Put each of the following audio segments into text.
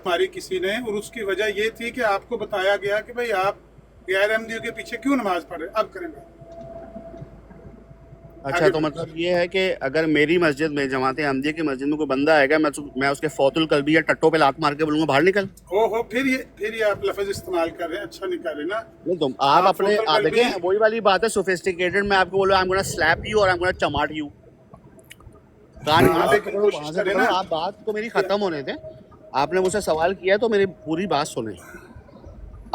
मारी किसी ने, और उसकी वजह ये थी कि आपको बताया गया कि भाई आप गैर अहमदियों के पीछे क्यों नमाज पढ़ रहे। अब करेंगे। अच्छा, तो मतलब ये है कि अगर मेरी मस्जिद में जमात अहमदिया की मस्जिद में कोई बंदा आएगा, मैं उसके फौतुल कल्बी या टट्टों पे लात मार के बोलूंगा बाहर निकल। ओहो, फिर ये आप लफ्ज इस्तेमाल कर रहे हैं, अच्छा नहीं कर रहे ना। नहीं, तुम आप अपने देखें, वही वाली बात है सोफिस्टिकेटेड। मैं आपको बोलूँ I am gonna slap you और आई एम गोना चमाट यू। कान यहाँ से पकड़ो, वहाँ से पकड़ो। आप बात तो मेरी खत्म होने दें। आपने मुझसे सवाल किया तो मेरी पूरी बात सुने।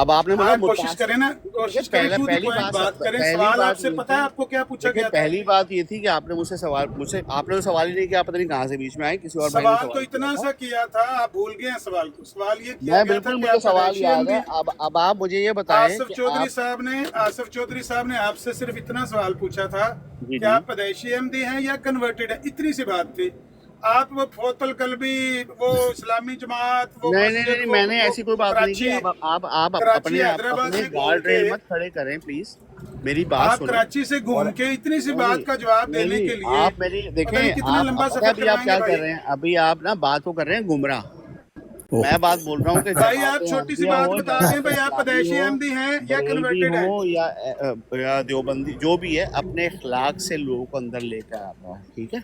अब आपने कोशिश करें ना, कोशिश करें, पहली बात करें। सवाल आपसे पता है आपको क्या पूछा गया? पहली बात ये थी कि आपने मुझसे आपने तो सवाल ही नहीं किया, पता नहीं कहाँ से बीच में आए किसी और सवाल तो इतना सा किया था, आप भूल गए हैं सवाल को। सवाल ये किया मैं बिल्कुल, मुझे सवाल याद है। अब आप मुझे ये बताएं, आसिफ चौधरी साहब ने आपसे सिर्फ इतना सवाल पूछा था कि आप पैदाइशी अहमदी हैं या कन्वर्टेड है, इतनी सी बात थी। आप वो फौतल कल्बी, वो इस्लामी जमात, वो नहीं, मैंने ऐसी कोई बात नहीं की। आप अपने गार्ड रेल मत खड़े करें प्लीज, मेरी बात आप कराची से घूम के इतनी सी बात का जवाब देने के लिए आप मेरी देखें, कितना लंबा सफर अभी आप क्या कर रहे हैं? अभी आप ना बात को कर रहे हैं गुमराह। मैं बात बोल रहा हूँ कि भाई आप छोटी सी बात बता दें, भाई आप पैदाइशी अहमदी हैं या कन्वर्टेड हैं या देवबंदी, जो भी है, अपने इखलाक से लोगों को अंदर लेकर आता है, ठीक है?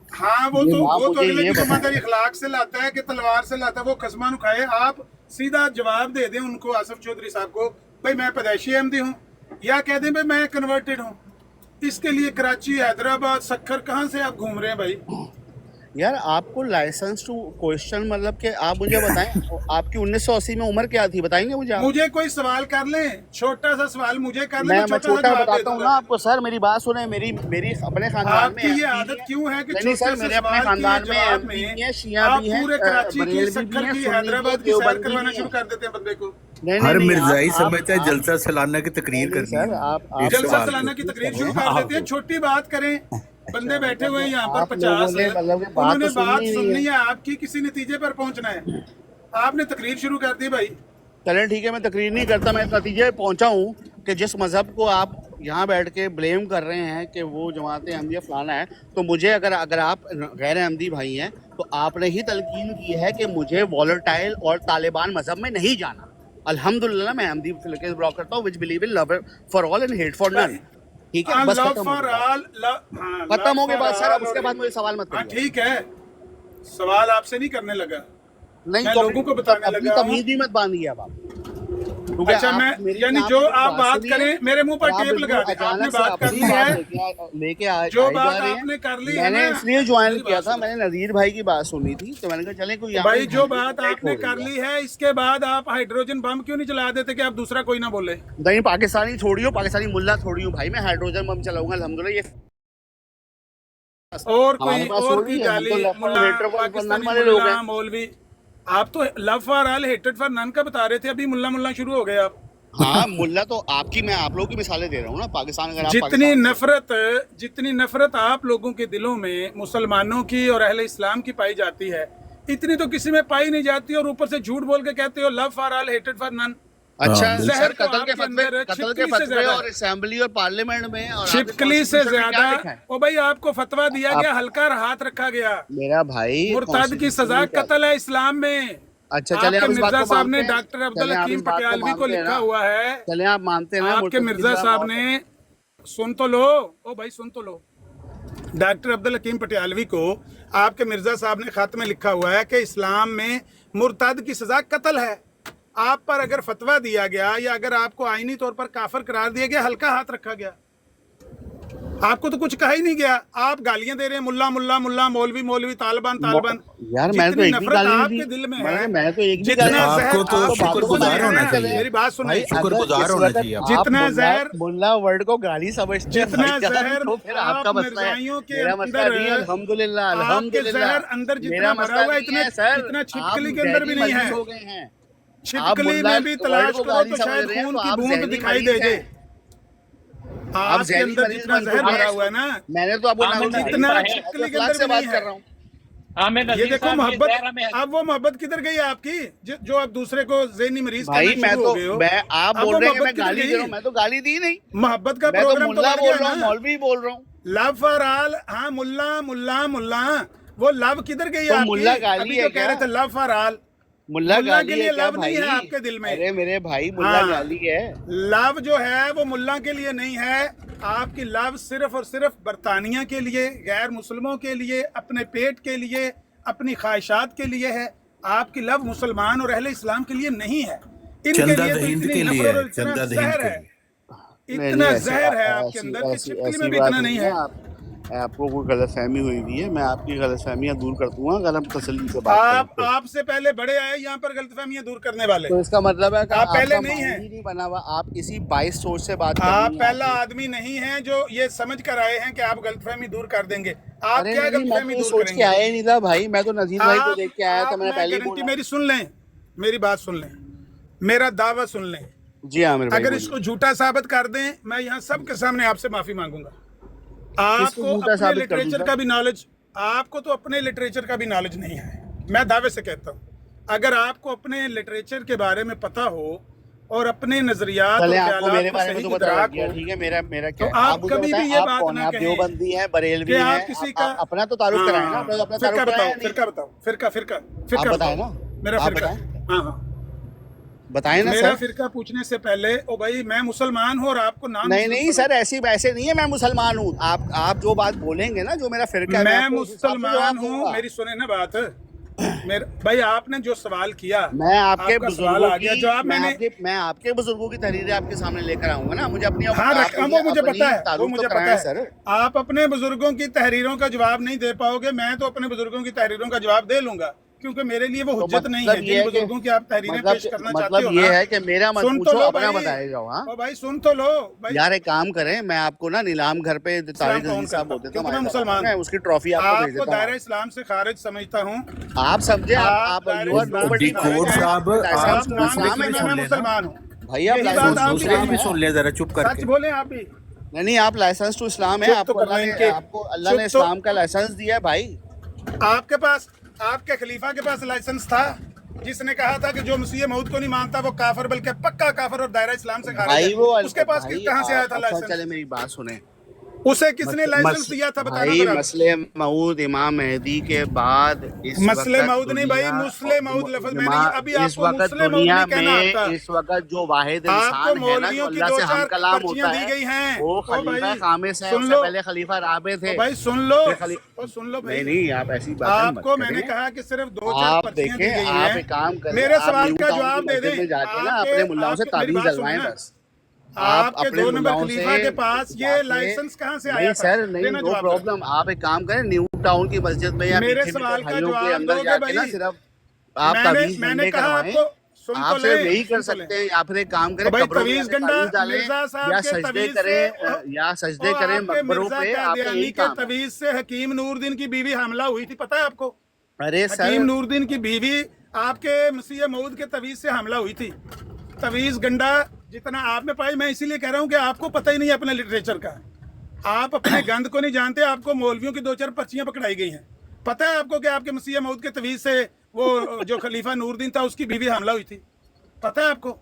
हाँ, वो तो अगले की जिम्मेदारी इखलाक से लाता है कि तलवार से लाता है, वो खसमान उठाए। आप सीधा जवाब दे दें उनको, आसिफ चौधरी साहब को, भाई मैं पैदाइशी अहमदी हूँ, या कह दें भाई मैं कन्वर्टेड हूँ। इसके लिए कराची, हैदराबाद, सक्खर, कहाँ से आप घूम रहे हैं भाई? यार आपको लाइसेंस टू क्वेश्चन, मतलब कि आप मुझे बताएं आपकी 1980 में उम्र क्या थी, बताएंगे मुझे कोई सवाल कर लें, छोटा सा सवाल मुझे कर लें, मैं छोटा बताता हूँ ना आपको। सर मेरी बात सुने, मेरी अपने खानदान में ये आदत क्यों है कि नहीं सर, मेरे अपने खानदान में एमपी भी है, शिया भी है, बरेलवी भी है, हैदराबाद की सैर करवाना शुरू कर देते हैं बंदे को। हर मिर्जाई समझता है जलसा सालाना की तकरीर करनी है। आप जलसा सालाना की तकरीर शुरू कर देते हैं। छोटी बात करें, बंदे बैठे हुए हैं यहाँ पर 50, उन्होंने बात सुननी है, आपकी किसी नतीजे पर पहुंचना है, आपने तकरीर शुरू कर दी भाई। चलें ठीक है, मैं तकरीर नहीं करता, मैं इस नतीजे पहुंचा हूँ कि जिस मजहब को आप यहाँ बैठ के ब्लेम कर रहे हैं कि वो जमात अहमदिया फलाना है, तो मुझे अगर आप गैर अहमदी भाई हैं तो आपने ही तलकीन की है कि मुझे वॉलेटाइल और तालिबान मजहब में नहीं जाना। अल्हम्दुलिल्लाह मैं अहमदी फिलके बिलॉन्ग करता हूँ, which believe in love for all and hate for none. ठीक है, बस खत्म हो गई बात सर। अब उसके बाद मुझे सवाल मत करिए। ठीक है, सवाल आपसे नहीं करने लगा, नहीं मैं लोगों को बताने लगा। तमीज़ भी मत बांधिए अब आप। अच्छा, मैं यानी जो आप बात करें मेरे मुंह पर टेप लगा दे। आपने बात कर ली है, लेके आए, जो बात आपने कर ली है, मैंने इसलिए ज्वाइन किया था, मैंने नज़ीर भाई की बात सुनी थी तो मैंने कहा चले कोई भाई जो बात आपने कर ली है, इसके बाद आप हाइड्रोजन बम क्यों नहीं चला देते कि आप दूसरा कोई ना बोले? नहीं, पाकिस्तानी थोड़ी हो, पाकिस्तानी मुल्ला थोड़ी हूँ भाई, मैं हाइड्रोजन बम चलाऊंगा अल्हम्दुलिल्लाह। ये और कोई गाली मुल्ला मौलवी, आप तो love for all hated for none का बता रहे थे, अभी मुल्ला शुरू हो गए आप। हाँ, मुल्ला तो मैं आप लोगों की मिसालें दे रहा हूँ ना। पाकिस्तान अगर जितनी नफरत आप लोगों के दिलों में मुसलमानों की और अहले इस्लाम की पाई जाती है, इतनी तो किसी में पाई नहीं जाती, और ऊपर से झूठ बोल के कहते हो love for all hated for none. अच्छा सर, कत्ल के फतवे और असेंबली और पार्लियामेंट में और छिपकली से ज्यादा ओ भाई आपको फतवा दिया गया, हल्का हाथ रखा गया। मेरा भाई, मुर्ताद की सजा कत्ल है इस्लाम में। अच्छा चले, मिर्जा साहब ने डॉक्टर अब्दुल हकीम पटियालवी को लिखा हुआ है। चले आप मानते हैं आपके मिर्जा साहब ने, सुन तो लो, ओ भाई सुन तो लो, डॉक्टर अब्दुल हकीम पटियालवी को आपके मिर्जा साहब ने खत में लिखा हुआ है कि इस्लाम में मुर्ताद की सजा कत्ल है। आप पर अगर फतवा दिया गया या अगर आपको आईनी तौर पर काफिर करार दिया गया, हल्का हाथ रखा गया, आपको तो कुछ कहा ही नहीं गया। आप गालियां दे रहे हैं, मुल्ला मुल्ला मुल्ला, मौलवी मौलवी, तालिबान तालिबान। यार मैं तो एक भी गाली नहीं आपके दिल में है, मैं तो एक भी जितना आपको तो शुक्रगुजार होना चाहिए। मेरी बात सुनिए, शुक्रगुजार होना चाहिए। जितना जहर मुल्ला वर्ड को गाली समझते, जितना जहर तो फिर आपका मसला है, मेरा मसला नहीं है। अल्हम्दुलिल्लाह जहर अंदर जितना भरा हुआ है, इतना छिपकली के अंदर भी नहीं है। छिपकली में भी तलाश करो तो शायद खून की बूंद दिखाई दे जाए। आपके अंदर जितना जहर भरा हुआ है ना, मैंने तो आपको जितना छिपकली के अंदर बात कर रहा हूँ। ये देखो मोहब्बत, अब वो मोहब्बत किधर गई आपकी, जो आप दूसरे को ज़हनी मरीज भाई? मैं तो आप बोल रहे हैं मैं गाली दे रहा हूँ, मैं तो गाली दी नहीं। मोहब्बत का प्रोग्राम मुल्ला बोल रहा हूँ, मौलवी बोल रहा हूँ, लव फॉर ऑल। हाँ, मुल्ला मुल्ला मुल्ला, वो लव किधर गई? मुल्ला गाली है, कह रहे थे लव फॉर ऑल। मुल्ला मुल्ला गाली के है लिए क्या लव नहीं भाई? है आपके दिल में। अरे मेरे भाई मुल्ला हाँ। गाली है। लव जो है वो मुल्ला के लिए नहीं है, आपकी लव सिर्फ और सिर्फ बरतानिया के लिए, गैर मुसलमानों के लिए, अपने पेट के लिए, अपनी ख्वाहिशात के लिए है। आपकी लव मुसलमान और अहले इस्लाम के लिए नहीं है। इनके चंदा लिए तो दहिंद इतनी के लिए नफरत है, और इतना चंदा दहिंद जहर के है, लिए। इतना नहीं, जहर है आपके ऐसी- अंदर कि ऐसी- छिपकली ऐसी में भी बात इतना नहीं है। आपको कोई गलतफहमी हुई हुई है, मैं आपकी गलतफहमियां दूर कर दूंगा अगर हम तसल्ली से बात आप करें तो। आपसे पहले बड़े आए यहाँ पर गलतफहमियां दूर करने वाले। तो इसका मतलब है कि आप पहले आपका नहीं माइंड हैं। ही नहीं बना हुआ, आप किसी बाइस सोच से बात कर आप रही हैं पहला आपकी। आदमी नहीं है जो ये समझ कर आए हैं कि आप गलतफहमी दूर कर देंगे। आप अरे क्या नहीं, मैं गलतफहमी तो दूर सोच के करेंगे? आया ही नहीं था भाई, मैं तो नजीर भाई को देख के आया था, मैंने मैं पहले ही गारंटी बोला। मेरी सुन लें, मेरी बात सुन लें, मेरा दावा सुन लें। जी आमिर भाई अगर बोलिए। इसको झूठा साबित कर दें, मैं यहाँ सबके सामने आपसे माफी मांगूंगा। आपको झूठा अपने साबित कर दूं लिटरेचर सर? का भी नॉलेज, आपको तो अपने लिटरेचर का भी नॉलेज नहीं है। मैं दावे से कहता हूँ, अगर आपको अपने लिटरेचर के बारे में पता हो और अपने नजरियात और चले आपको ख्यालात मेरे को बारे में सही तो पता लग इदराक गया, हो, ठीक है। मेरा मेरा तो क्या आप मुझे कभी बताएं, भी ये आप बात कौन ना है? आप कहें देवबंदी हैं, बरेलवी कि आप हैं, किसी का अपना तो तारुफ कराएं ना, हाँ, अपना अपना फिरका तारुफ कराएं बताओ, नहीं? फिरका बताओ, फिरका फिरका फिरका बताएं बताओ। ना, मेरा आप फिरका, बताएं। हाँ हाँ, बताएं ना मेरा सर। फिरका पूछने से पहले ओ भाई मैं मुसलमान हूँ और आपको नाम नहीं नहीं सर, ऐसी वैसे नहीं है, मैं मुसलमान हूँ। आप जो बात बोलेंगे ना, जो मेरा फिरका है, मैं आपको उस हिसाब से मुसलमान जवाब हूँ, दूंगा। मेरी सुने ना बात। मेरे भाई आपने जो सवाल किया, मैं आपके आपका सवाल बुजुर्गों आ गया की जवाब मैंने मैं आपके बुजुर्गों की तहरीरें आपके सामने लेकर आऊंगा ना, मुझे अपनी हाँ आप रखा, वो मुझे पता है, वो तारुफ मुझे तो पता कराएं है। सर। आप अपने बुजुर्गों की तहरीरों का जवाब नहीं दे पाओगे, मैं तो अपने बुजुर्गों की तहरीरों का जवाब दे लूंगा, क्योंकि मेरे लिए वो तो हुज्जत नहीं मतलब है। ये जिन है कि बुजुर्गों की आप तहरीरें पेश करना चाहते मतलब हो ये ना, है कि मेरा मत सुन तो पूछो, लो अपना भाई। बताए जाओ। हाँ ओ भाई सुन तो लो भाई। यार एक काम करें, मैं आपको ना नीलाम घर पे तारिक कौन अजीज साहब करता? बोलते थे, क्योंकि मैं हमारे मुसलमान मैं हूँ। उसकी ट्रॉफी आपको भेज आपको देता दायरा हूँ। इस्लाम से खारिज समझता हूँ। आप समझे, आप दायरा यू आर इस्लाम नोबडी से खारिज डिकोड हैं। साहब, लाइसेंस आप टू नाम इस्लाम लिख है लें, ना। मैं मुसलमान हूँ। भाई आप यही बात लाइसेंस आप टू भी दूसरे की इस्लाम भी है। सुन लिया जरा, चुप सच करके। बोले आप भी। नहीं आप लाइसेंस टू इस्लाम है, चुप आपको तो करना अल्लाह ने इनके। आपको अल्लाह ने चुप तो- इस्लाम का लाइसेंस दिया है भाई। आपके पास, आपके खलीफा के पास लाइसेंस था, जिसने कहा था कि जो मसीह मौद को नहीं मानता वो काफिर, बल्कि पक्का काफिर और दायरा इस्लाम से खारिज भाई वो है। उसके पास भाई कहाँ से आया था अच्छा लाइसेंस? चले मेरी बात सुने। उसे किसने लाइसेंस दिया था बताना भाई जरा। मसले मऊद इमाम मेहदी के बाद इस मसले वक्त मऊद नहीं भाई, दुनिया- मुस्लिम मऊद लफ्ज मैंने अभी इस आपको वक्त मुस्लिम मऊद दुनिया नहीं कहना में आता। इस वक्त जो वाहिद आपको इंसान है ना, जो मौलवियों की अल्लाह दो से हम चार कलाम पर्चियां होता दी है, गई हैं। वो ओ खलीफा भाई, खामिस है, सुन उससे लो। पहले खलीफा राबे थे। ओ भाई सुन लो, फिर ओ सुन लो भाई। नहीं नहीं आप ऐसी बातें मत आपको मैंने करें। कहा कि सिर्फ दो चार आप पर्चियां दी देखें, गई आप हैं। एक काम करें, मेरे आप सवाल न्यू का टाउन जवाब की दे मस्जिद दें। में जाके ना आपके- अपने मुल्लाओं से आपके- मेरी ताबीज बात सुनो डलवाएं ना। बस। आपके अपने 2 नंबर मुल्लाओं खलीफा से के पास ये जाके- लाइसेंस कहाँ से नहीं आया था? सर, नहीं देना नो जवाब जरा। प्रॉब्लम। आप एक काम करें, न्यू टाउन की मस्जिद में या मेरे मीठे सवाल का भाइयों के जवाब अंदर दोगे जाके ना भाई? सिर्फ आप तवीज मैंने गंडे कहा करवाएं। आपको, सुन आप तो सिर्फ ले, यही कर सुन तो ले। सकते हैं, या फिर एक काम करें, भाई कब्रों में तवीज जाके गंडा ताबीज डालें, मिर्जा साहब या के सजदे तवीज करें, से, या सजदे और करें आपके मकबरों मिर्जा पे। आपका कादियानी यही के काम है। तवीज से हकीम नूरुद्दीन की बीवी हमला हुई थी, पता है आपको? अरे हकीम सर, नूरुद्दीन की बीवी आपके मसीह मऊद के तवीज से हमला हुई थी। तवीज गंडा जितना आप में पाई, मैं इसीलिए कह रहा हूँ कि आपको पता ही नहीं है अपने लिटरेचर का। आप अपने गंद को नहीं जानते। आपको मौलवियों की 2-4 पर्चियां पकड़ाई गई हैं। पता है आपको कि आपके मसीह मऊद के तवीज से वो जो खलीफा नूरुद्दीन था उसकी बीवी हमला हुई थी, पता है आपको?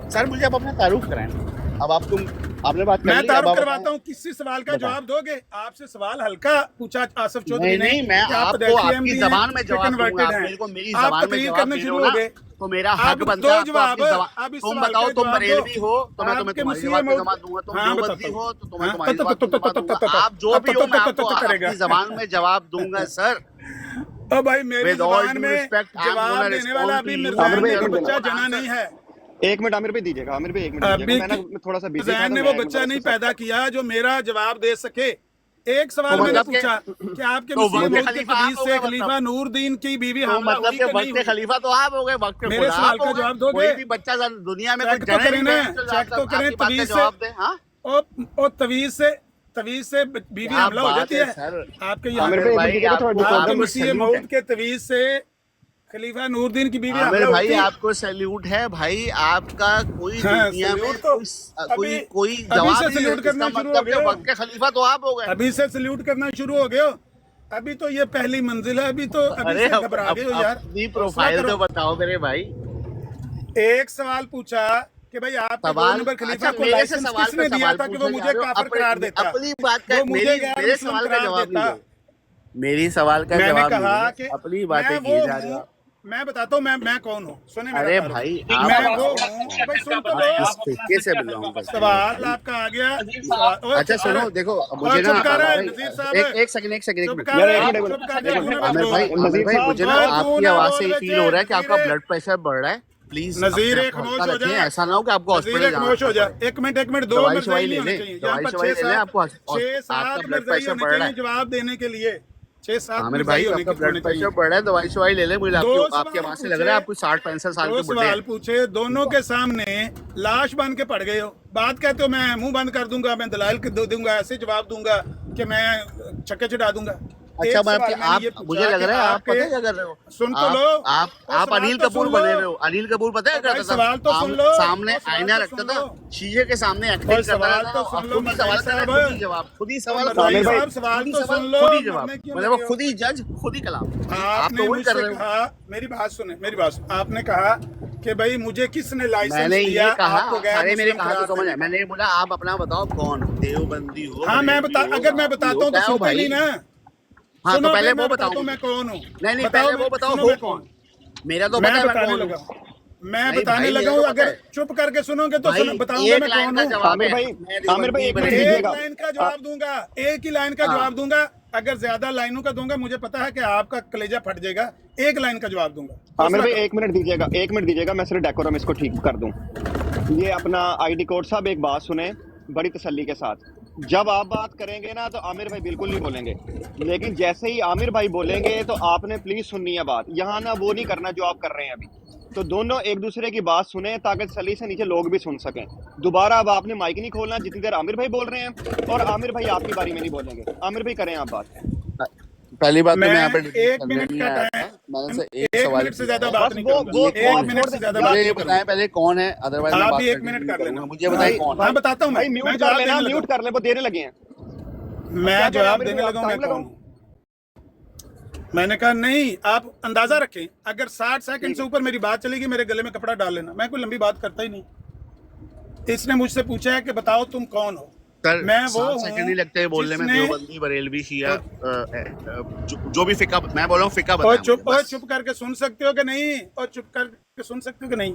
सर मुझे अब अपना तारुफ कराएं। अब आपने बात कर मैं ली, अब तारुफ आप करवाता बताएं। हूँ, किसी सवाल का बताएं। जवाब दोगे? आपसे सवाल हल्का पूछा आसिफ चौधरी नहीं ने नहीं, मैं कि आप आपको देखिए आपकी MD हैं, जबान में जवाब दूंगा। converted आप हैं। मेरे को मेरी आप जबान में तकरीर जवाब करने दे शुरू रहे हो हो गए। ना, तो मेरा आप हक बनता दो है आपको जवाब, अपनी जबान। अब इस तुम सवाल बताओ, का तुम जवाब दो। बरेलवी हो तो मैं तुम्हें आपके तुम्हारी मसीह जबान पे मऊद- जमा दूंगा। तुम हाँ, देवबंदी बताओ। हो तो तुम्हें हाँ, तुम्हारी जबान पे जमा दूंगा। आप जो भी हो मैं आपको करेगा। आपकी जबान में जवाब दूंगा सर। ओ भाई मेरी With all जुबान due में respect, I'm जवाब gonna देने वाला respond अभी to you. मिर्जान ने वो आमिर भाई, बच्चा एक जना मिनट। नहीं है। एक मिनट आमिर भाई दीजिएगा, आमिर भाई एक मिनट अभी दीजिएगा। मैं थोड़ा सा बिजी था मिर्जान तो ने मैं वो एक मिनट बच्चा नहीं उसको पैदा किया जो मेरा जवाब दे सके। एक सवाल तो मैंने मतलब पूछा कि आपके तो मसीह वक्त मऊद के खलीफा तवीज आप से हो गए खलीफा मतलब। नूरुद्दीन की बीवी तो हमला मतलब हुई के कि नहीं वक्त हुई? खलीफा तो आप हो गए, वक्त के मेरे खुदा सवाल आप हो का गए। जवाब दोगे? कोई भी बच्चा दुनिया में चेक कुछ तो जने करें नहीं ना, है, चेक तो करें आपकी बात का तवीज जवाब से। दें। हाँ ओ तवीज से बीवी क्या हमला हो बात जाती है है सर। आपके आमिर यहाँ? भाई एक मिनट दीजिएगा, थोड़ा आपको- आपके डिस्टर्ब मसीह सैल्यूट मऊद है। के तवीज से खलीफा नूरुद्दीन की बीवी आमिर हमला हुई भाई थी। आपको सैल्यूट है भाई। आपका कोई हाँ, दुनिया में सैल्यूट तो कोई अभी- कोई अभी जवाब से नहीं है। सैल्यूट करना इसका शुरू मतलब हो कि गया। वक्त के खलीफा तो आप हो गए। अभी से सल्यूट करना शुरू हो गए हो। अभी तो ये पहली मंजिल है, अभी तो अभी अरे से घबरा गए हो यार। अपनी हौसला प्रोफाइल करो। तो बताओ मेरे भाई। एक सवाल पूछा कि भाई आपके 2 सवाल नंबर खलीफा अच्छा, को मेरे से लाइसेंस सवाल किसने पे दिया सवाल था कि वो पूछने मुझे जा रहे हो। काफिर करार देता? अपनी बात का वो मुझे मेरी गैर मेरे मुस्लिम सवाल का करार जवाब देता। दीजिए। मेरी सवाल का मैंने जवाब कहा दीजिए। कि अपनी मैं बातें वो किए जा रहे हूँ हो। मैं बताता हूँ मैं कौन हूँ, सुने मेरा अरे तारुफ। भाई मैं आप वो हूँ, भाई सुन तो लो, किस तरीके से बिलोंग करते हैं? सवाल आपका आ गया। ओए, अच्छा सुनो, अरे, देखो ओए, मुझे ना चुप कर रहा है भाई, नजीर साहब, एक सेकंड एक चुप मिनट। कर यार, रहा एक है, मिनट, चुप कर एक दे, मिनट। तूने आमिर मत भाई बोल। आमिर भाई मुझे ना भाई, आपकी तूने आवाज बोल से रहे फील थे, हो रहा है कि आपका नजीर, ब्लड प्रेशर बढ़ रहा है। प्लीज नजीर अपने एक आप को खामोश हल्का हो रखें, जा, ऐसा ना हो कि आपको नजीर हॉस्पिटल एक जाना खामोश हो जा। पड़े। एक मिनट, दो दवाई मिर्जाई शवाई नहीं ले होने लें, चाहिए यहाँ दवाई पर। शवाई ले लें, आपको 6-7 आपका ब्लड मिर्जाई प्रेशर होने बढ़ रहा चाहिए है। जवाब देने के लिए, 6-7 आमिर मिर्जाई भाई होने आपका ब्लड होने प्रेशर चाहिए। बढ़ रहा है, दवाई शवाई ले लें। मुझे दो आपकी सवाल आवाज से लग रहा है आप कोई 60-65 साल दो के बुढ़े सवाल हैं। पूछे, दोनों के सामने लाश बन के पड़ गए हो। बात कहते हो मैं मुंह बंद कर दूंगा, मैं दलाल के दूंगा, ऐसे जवाब दूंगा कि मैं छक्के चढ़ा दूंगा। अच्छा एक सवाल मैंने ये आप मुझे पूछा लग कि रहा है आप आपके, पता है क्या कर रहे हो? सुन तो लो, आप सवाल अनिल तो कपूर सुन बने लो। हुए हो। अनिल कपूर पता है क्या भाई, करता सवाल तो था? सुन लो, सामने सवाल आईना तो रखता सुन था, लो। शीशे के सामने एक्टिंग करता सवाल था, तो और सुन लो, खुद ही सवाल मर्दाई करता है, साहब। खुद ही जवाब, खुद ही सवाल, मर्दाई खुद ही साहब, जवाब, सवाल खुद ही तो सवाल, सुन लो, खुद ही मरने जवाब, क्यों मतलब लगे वो हो? खुद ही जज, खुद ही कलाम। आप आपने तो वही कर मुझसे रहे हो। कहा, मेरी बात सुने, मेरी बात सुने। आपने कहा कि भाई मुझे किसने लाइसेंस मैंने दिया ये कहा, आपको गैर सारे मेरे मुस्लिम कहा तो करार समझ देने आए। का? मैंने ये बोला आप अपना बताओ कौन हो, देवबंदी हो, हाँ, मैं बरेलवी हो, अगर मैं वापी बताता हो, हूँ तो क्या हो सुनते भाई? नहीं ना। हाँ सुनो, तो पहले फिर वो मैं बताओ बताता हूँ मुझे। मैं कौन हूँ। नहीं पहले वो बताओ सुनो हो मैं कौन कौन। हूँ। मेरा तो मैं पता है मैं बताने कौन लगा हूँ। हूँ, मैं नहीं बताने भाई लगा मेरा हूँ। तो पता अगर है चुप करके सुनोगे तो भाई। बताऊंगा एक मैं लाइन कौन का हूँ। जवाब आमिर है, भाई, मैं आमिर भाई देवबंदी एक मिनट बरेलवी एक हूँ। दीजिएगा। लाइन का जवाब दूंगा, एक ही लाइन का हाँ जवाब दूंगा। अगर ज्यादा लाइनों का दूंगा मुझे पता है कि आपका कलेजा फट जाएगा। एक लाइन का जवाब दूंगा, आमिर हौसला भाई करो। एक मिनट दीजिएगा, एक मिनट दीजिएगा, मैं सिर्फ डेकोरम इसको ठीक कर दूं। ये अपना आईडी कोड साहब एक बात सुने बड़ी तसल्ली के साथ। जब आप बात करेंगे ना तो आमिर भाई बिल्कुल नहीं बोलेंगे, लेकिन जैसे ही आमिर भाई बोलेंगे तो आपने प्लीज सुननी है बात। यहाँ ना वो नहीं करना जो आप कर रहे हैं अभी। तो दोनों एक दूसरे की बात सुने ताकि तसल्ली से नीचे लोग भी सुन सकें। दोबारा अब आपने माइक नहीं खोलना जितनी देर आमिर भाई बोल रहे हैं, और आमिर भाई आपकी बारी में नहीं बोलेंगे। आमिर भाई करें आप बात। पहली बात तो मैं यहाँ पे मैं डिबेट 1 करने मिनट नहीं का आया था, टाइम, मैंने से एक 1 सवाल मिनट से किया ज्यादा है। बात बस नहीं वो करूंगा। वो 1 कौन मिनट छोड़ से दे ज्यादा यार। बात मुझे ये नहीं बताएं करूंगा। पहले कौन है, अदरवाइज मैं आप बात भी 1 कंटिन्यू मिनट नहीं कर करूंगा। लेना। मुझे बताइए कौन है। हाँ, बताता हूँ भाई मैं म्यूट कर जवाब लेना, देने म्यूट लगा कर ले, वो देने लगे हैं। मैं क्या कह रहे हैं जवाब आमिर देने भाई, लगा आप हूँ मैं टाइम कौन लगाओ। हूँ। मैंने कहा नहीं, आप अंदाजा रखें, अगर 60 सेकंड से ऊपर मेरी बात चलेगी मेरे गले में कपड़ा डाल लेना। मैं कोई लंबी बात करता ही नहीं। इसने मुझसे पूछा है कि बताओ तुम कौन हो। सर मैं वो 7 सेकंड नहीं लगते बोलने में। जिसने, देवबंदी बरेलवी शिया जो भी फिका, मैं बोल रहा हूँ फिका बताएं मुझे और बस। चुप करके सुन सकते हो कि नहीं, और चुप करके सुन सकते हो कि नहीं।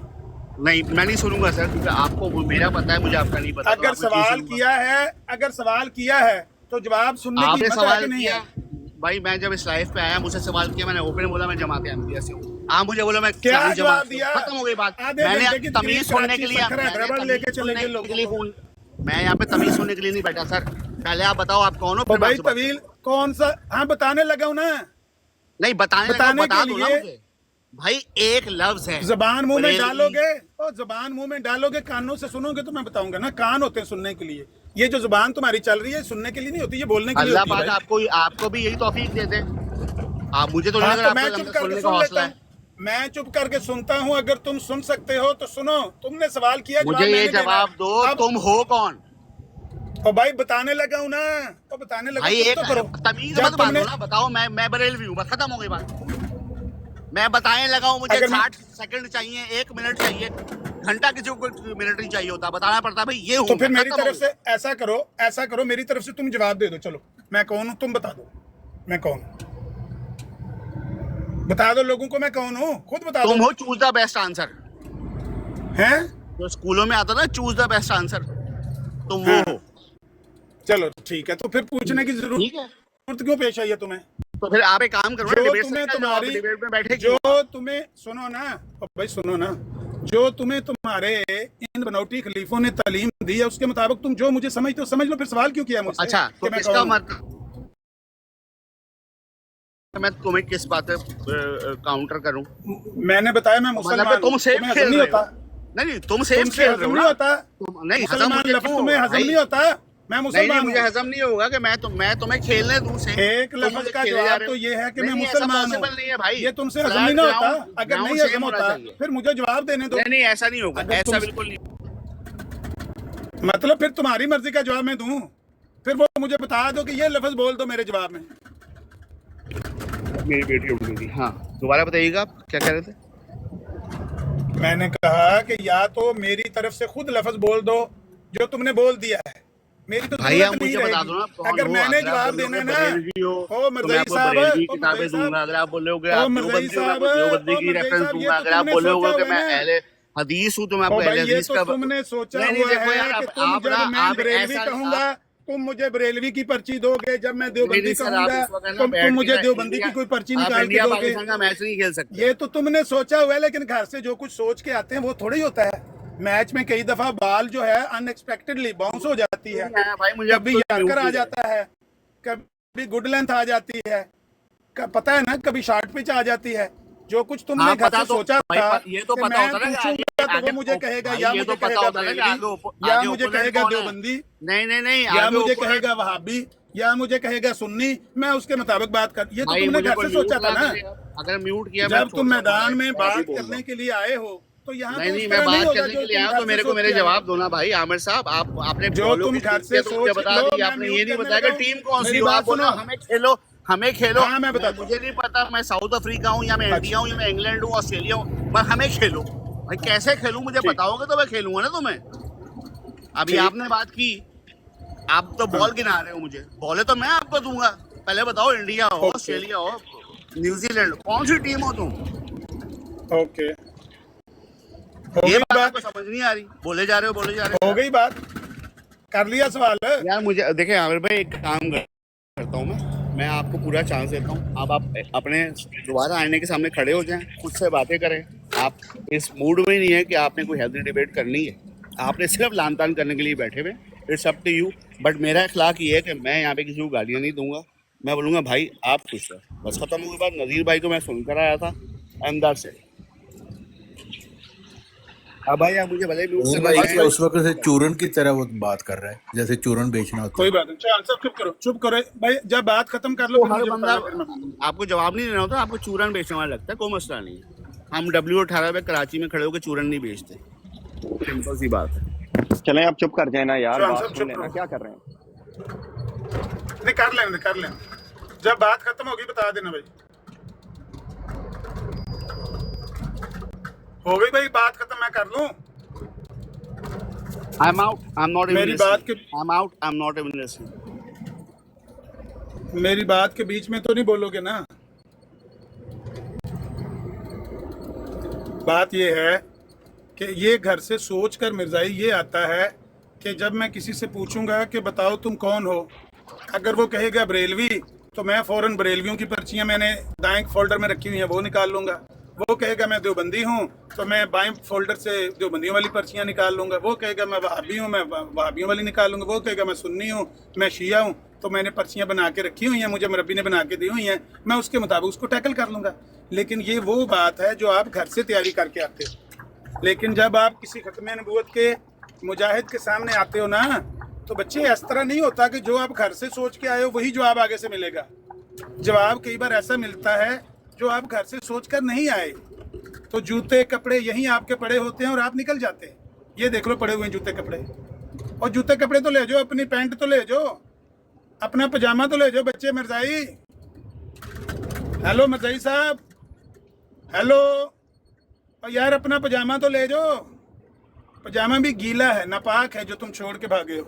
नहीं मैं नहीं सुनूंगा सर, क्योंकि आपको मेरा पता है, मुझे आपका नहीं पता, तो अगर आपको क्यों सवाल सुनूंगा? किया है, अगर सवाल किया है तो जवाब सुनने की आपने हिम्मत है सवाल कि नहीं किया है? भाई, मैं जब इस लाइफ पे आया मुझसे सवाल किया, मैंने ओपन बोला मैं जमात अहमदिया से हूँ। आप मुझे बोलो मैं क्या इस्लामी जवाब जमात से हूँ, दिया? खत्म हो गई बात। आधे मैंने घंटे की तमीज तकरीर सुनने के कराची, लिए सखर, हैदराबाद लेके चलेंगे लोगों को। मैं यहाँ पे तमीज सुनने के लिए नहीं बैठा सर। पहले आप बताओ आप कौन हो, तो फिर मैं भाई आपसे बात तवील करूंगा। कौन सा, हाँ बताने लगा हूँ ना। नहीं बताने लगा, बताने बता के दो ना लिए मुझे भाई। एक लफ्ज है जबान मुंह में बरेलवी। डालोगे, और जबान मुंह में डालोगे, कानों से सुनोगे तो मैं बताऊंगा ना। कान होते हैं सुनने के लिए, ये जो जुबान तुम्हारी चल रही है सुनने के लिए नहीं होती, ये बोलने के लिए अल्लाह होती है पाक भाई। आपको भी यही तौफीक दे दे। आप मुझे तो नहीं हाँ लग तो रहा मैं आपको चुप अंदर करके सुनने का सुन हौसला लेता है। हूँ, मैं चुप करके सुनता हूँ। अगर तुम सुन सकते हो तो सुनो, तुमने सवाल किया, मुझे जवाब ये मैंने देना जवाब है। दो, अब तुम हो कौन? और भाई बताने लगा हूँ ना, तो बताने लगा भाई तुम एक तो करो। तमीज जब मत बांधो तुमने, ना, बताओ मैं बरेलवी हूँ, बस खत्म हो गई बात। मैं बताने लगा हूँ, मुझे अगर मैं, 60 सेकंड चाहिए, 1 मिनट चाहिए, घंटा किसी को मिनट नहीं चाहिए होता, बताना पड़ता भाई ये तो हूँ फिर मैं, मेरी खत्म हो तरफ गई। से ऐसा करो मेरी तरफ से तुम जवाब दे दो। चलो मैं कौन हूँ तुम बता दो, मैं कौन हूँ बता दो लोगों को, मैं कौन हूँ खुद बता तुम दो। हो चूज द बेस्ट आंसर। हैं? जो स्कूलों में आता ना चूज द बेस्ट आंसर, तुम वो हाँ, हो। चलो ठीक है। तो फिर पूछने की ठीक है, जरूरत क्यों पेश आई है तुम्हें? तो फिर आप एक काम करो ना, जो डिबेट तुम्हें से तुम्हारी, डिबेट में बैठे जो क्यों? तुम्हें, सुनो ना भाई, सुनो ना, जो तुम्हें तुम्हारे इन बनौटी खलीफों ने तालीम दी है उसके मुताबिक तुम जो मुझे समझते हो समझ लो। फिर सवाल क्यों किया मुझसे? अच्छा कि तो मैं इसका कौन हूँ? मतलब मैं तुम्हें किस बात पे काउंटर करूं? मैंने बताया मैं मतलब मुसलमान तुम हूँ। सेफ तुम्हें हजम खेल नहीं रहे हो। होता, नहीं तुम सेफ तुमसे खेल रहे हजम हो नहीं ना। होता। नहीं हजम मुसलमान मुझे लफ्ज क्यों तुम्हें होगा हजम भाई? नहीं होता। मैं नहीं मुसलमान मुझे हूँ। हजम नहीं होगा कि मैं तुम्हें खेलने दूं से। एक तुम लफ्ज मुझे का खेले जा जवाब रहे तो हो। ये है कि नहीं, मैं नहीं, ऐसा मुसलमान पॉसिबल हूँ। नहीं है भाई। ये तुमसे हजम फ्लैट नहीं ना होता। ग्राउंड अगर ग्राउंड नहीं सेम हजम होना होता चाहिए। फिर मुझे जवाब देने दो। नहीं नहीं ऐसा नहीं होगा, अगर ऐसा तुम, बिल्कुल नहीं। मतलब फिर तुम्हारी मर्जी का जवाब मैं दूं, फिर वो मुझे बता दो कि ये लफ्ज बोल दो मेरे जवाब में। मेरी बेटी उठ गई। हाँ दोबारा बताइएगा, आप क्या कह रहे थे? मैंने कहा कि या तो मेरी तरफ से खुद लफ्ज बोल दो जो तुमने बोल दिया है, मेरी तो بھائی آپ जरूरत नहीं مجھے بتا دو نا रहेगी کون अगर ہو. मैंने اگر آپ जवाब بولو देना گے है ना بریلوی ہو ओ تو میں آپ मरज़ई کو साहब بریلوی ओ کتابیں मरज़ई دوں साहब گا. اگر آپ بولو گے ओ آپ मरज़ई دیوبندی ہو میں آپ साहब کو دیوبندی ओ کی मरज़ई ریفرنس साहब دوں ये گا. तो اگر آپ तुमने بولو सोचा گے کہ हुआ है میں ना اہل حدیث ہوں تو میں آپ ओ کو اہل भाई ये حدیث तो کا तुमने सोचा نہیں हुआ دیکھو है یار कि तुम آپ نا जब मैं آپ बरेलवी ایسا कहूंगा तुम मुझे बरेलवी کی पर्ची दोगे जब मैं نہیں देवबंदी سر آپ कहूंगा اس وقت نا तुम بیٹھ کے मुझे نا देवबंदी انڈیا की कोई पर्ची آپ निकाल के انڈیا दोगे پاکستان کا میچ نہیں کھیل سکتے. یہ تو तुमने सोचा हुआ है लेकिन घर से जो कुछ सोच के आते हैं वो थोड़ी होता है मैच में कई दफा बॉल जो है अनएक्सपेक्टेडली बाउंस हो जाती है نہیں آیا بھائی مجھے اب कभी تو यॉर्कर میوٹ आ ہی کرے. जाता है कभी गुड लेंथ आ जाती है पता है ना कभी शॉर्ट पिच आ जाती है जो कुछ ہاں तुमने घर پتا से تو सोचा بھائی था یہ تو کہ پتا میں ہوتا نا کہ پوچھूंگا تو وہ آگے مجھے کہے گا بھائی یا یہ تو مجھے پتا کہے گا ہوتا نا کہ بریلوی آگے یا آگے مجھے اوپوننٹ کہے گا کون ہے. دیوبندی نہیں نہیں یا آگے مجھے کہے اوپوننٹ. گا وہابی یا مجھے کہے گا سنی میں اس کے مطابق بات کر یہ تو بھائی تم نے مجھے گھر کوئی سے میوٹ سوچا تھا نہ نا کرے. اگر میوٹ کیا میں جب تم چھوڑتا ہوں میدان میں میں ابھی بات بول رہا کرنے ہوں. کے لیے آئے ہو تو یہاں نہیں تو اس نہیں میں طرح نہیں بات ہوگا کرنے جو کے لیے تم آیا گھر تو سے میرے کو سوچ میرے کے آئے ہو جواب دو نا بھائی. عامر صاحب آپ نے جو بالوں تم کی گھر ٹیم سے کیا تو مجھے سوچ بتا لو دی. میں آپ نے یہ میوٹ نہیں کرنے بتایا لگا کہ ہوں ٹیم کون سی میری ہو. بات آپ بولو سنو ہمیں کھیلو ہمیں کھیلو. ہاں میں بتاتا ہوں مجھے نہیں پتا میں ساؤتھ افریقہ ہوں یا میں انڈیا اچھا ہوں یا میں انگلینڈ ہوں آسٹریلیا ہوں بس ہمیں کھیلو. بھائی کیسے کھیلوں مجھے ٹھیک بتاؤ گے تو میں کھیلوں گا نا تمہیں. ابھی آپ ٹھیک نے بات کی آپ تو ہاں بال گنا رہے ہو مجھے. بالیں تو میں آپ کو دوں گا. پہلے بتاؤ انڈیا ہو اوکے آسٹریلیا ہو نیوزی لینڈ کون سی ٹیم ہو تم. اوکے ہو یہ گئی بات آپ کو بات سمجھ نہیں آ رہی. بولے جا رہے ہو بولے جا رہے ہو ہو یار. گئی بات کر لیا سوال یار مجھے دیکھیں عامر بھائی ایک کام کرتا ہوں میں آپ کو پورا چانس دیتا ہوں. اب آپ اپنے دوبارہ آئینے کے سامنے کھڑے ہو جائیں خود سے باتیں کریں. آپ اس موڈ میں نہیں ہے کہ آپ نے کوئی ہیلتھی ڈیبیٹ کرنی ہے. آپ نے صرف لان تان کرنے کے لیے بیٹھے ہوئے. It's up to you. But میرا اخلاق یہ ہے کہ میں یہاں پہ کسی کو گالیاں نہیں دوں گا. میں بولوں گا بھائی آپ خوش رہے. بس ختم ہوئی بات. نذیر بھائی کو میں سن کر آیا تھا احمدار سے. اب بھائی آپ مجھے بھلے میوٹ امیر کرنا بھائی بس چاہیں کیا بھائی اس وقت سے چورن کی طرح وہ بات کر رہا ہے جیسے چورن بیچنا ہوتا کوئی ہے. بات نہیں چل سب چپ کرو بھائی جب بات ختم کر لو تو پھر ہر مجھے بندہ بتانا پھر میں بات آپ کو جواب نہیں دینا ہوتا. آپ کو چورن بیچنے والا لگتا ہے. کوئی مسئلہ نہیں ہے. ہم W18 پہ کراچی میں کھڑے ہو کے چورن نہیں بیچتے. سمپل سی بات ہے. چلیں آپ چپ کر جائیں نا یار چل بات سب سن چپ لینا رہو کیا کر رہے ہیں. نہیں کر لیں جب بات ختم ہوگی بتا دینا بھائی ہو گئی بھائی بات ختم میں کر لوں I'm out. I'm not even میری listening. بات کے I'm out. I'm not even listening. میری بات کے بیچ میں تو نہیں بولو گے نا بات یہ ہے کہ یہ گھر سے سوچ کر مرزائی یہ آتا ہے کہ جب میں کسی سے پوچھوں گا کہ بتاؤ تم کون ہو اگر وہ کہے گا بریلوی تو میں فوراً بریلویوں کی پرچیاں میں نے دائیں فولڈر میں رکھی ہوئی ہیں وہ نکال لوں گا. وہ کہے گا میں دیوبندی ہوں تو میں بائیں فولڈر سے دیوبندیوں والی پرچیاں نکال لوں گا. وہ کہے گا میں وہابی ہوں میں وہابیوں والی نکال لوں گا. وہ کہے گا میں سنی ہوں میں شیعہ ہوں تو میں نے پرچیاں بنا کے رکھی ہوئی ہیں مجھے مربی نے بنا کے دی ہوئی ہیں میں اس کے مطابق اس کو ٹیکل کر لوں گا. لیکن یہ وہ بات ہے جو آپ گھر سے تیاری کر کے آتے ہو. لیکن جب آپ کسی ختم نبوت کے مجاہد کے سامنے آتے ہو نا تو بچے اس طرح نہیں ہوتا کہ جو آپ گھر سے سوچ کے آئے ہو وہی جواب آگے سے ملے گا. جواب کئی بار ایسا ملتا ہے جو آپ گھر سے سوچ کر نہیں آئے تو جوتے کپڑے یہیں آپ کے پڑے ہوتے ہیں اور آپ نکل جاتے ہیں. یہ دیکھ لو پڑے ہوئے ہیں جوتے کپڑے اور جوتے کپڑے تو لے جاؤ اپنی پینٹ تو لے جاؤ اپنا پجامہ تو لے جاؤ بچے مرزائی. ہیلو مرزائی صاحب ہیلو اور یار اپنا پجامہ تو لے جاؤ. پجامہ بھی گیلا ہے ناپاک ہے جو تم چھوڑ کے بھاگے ہو.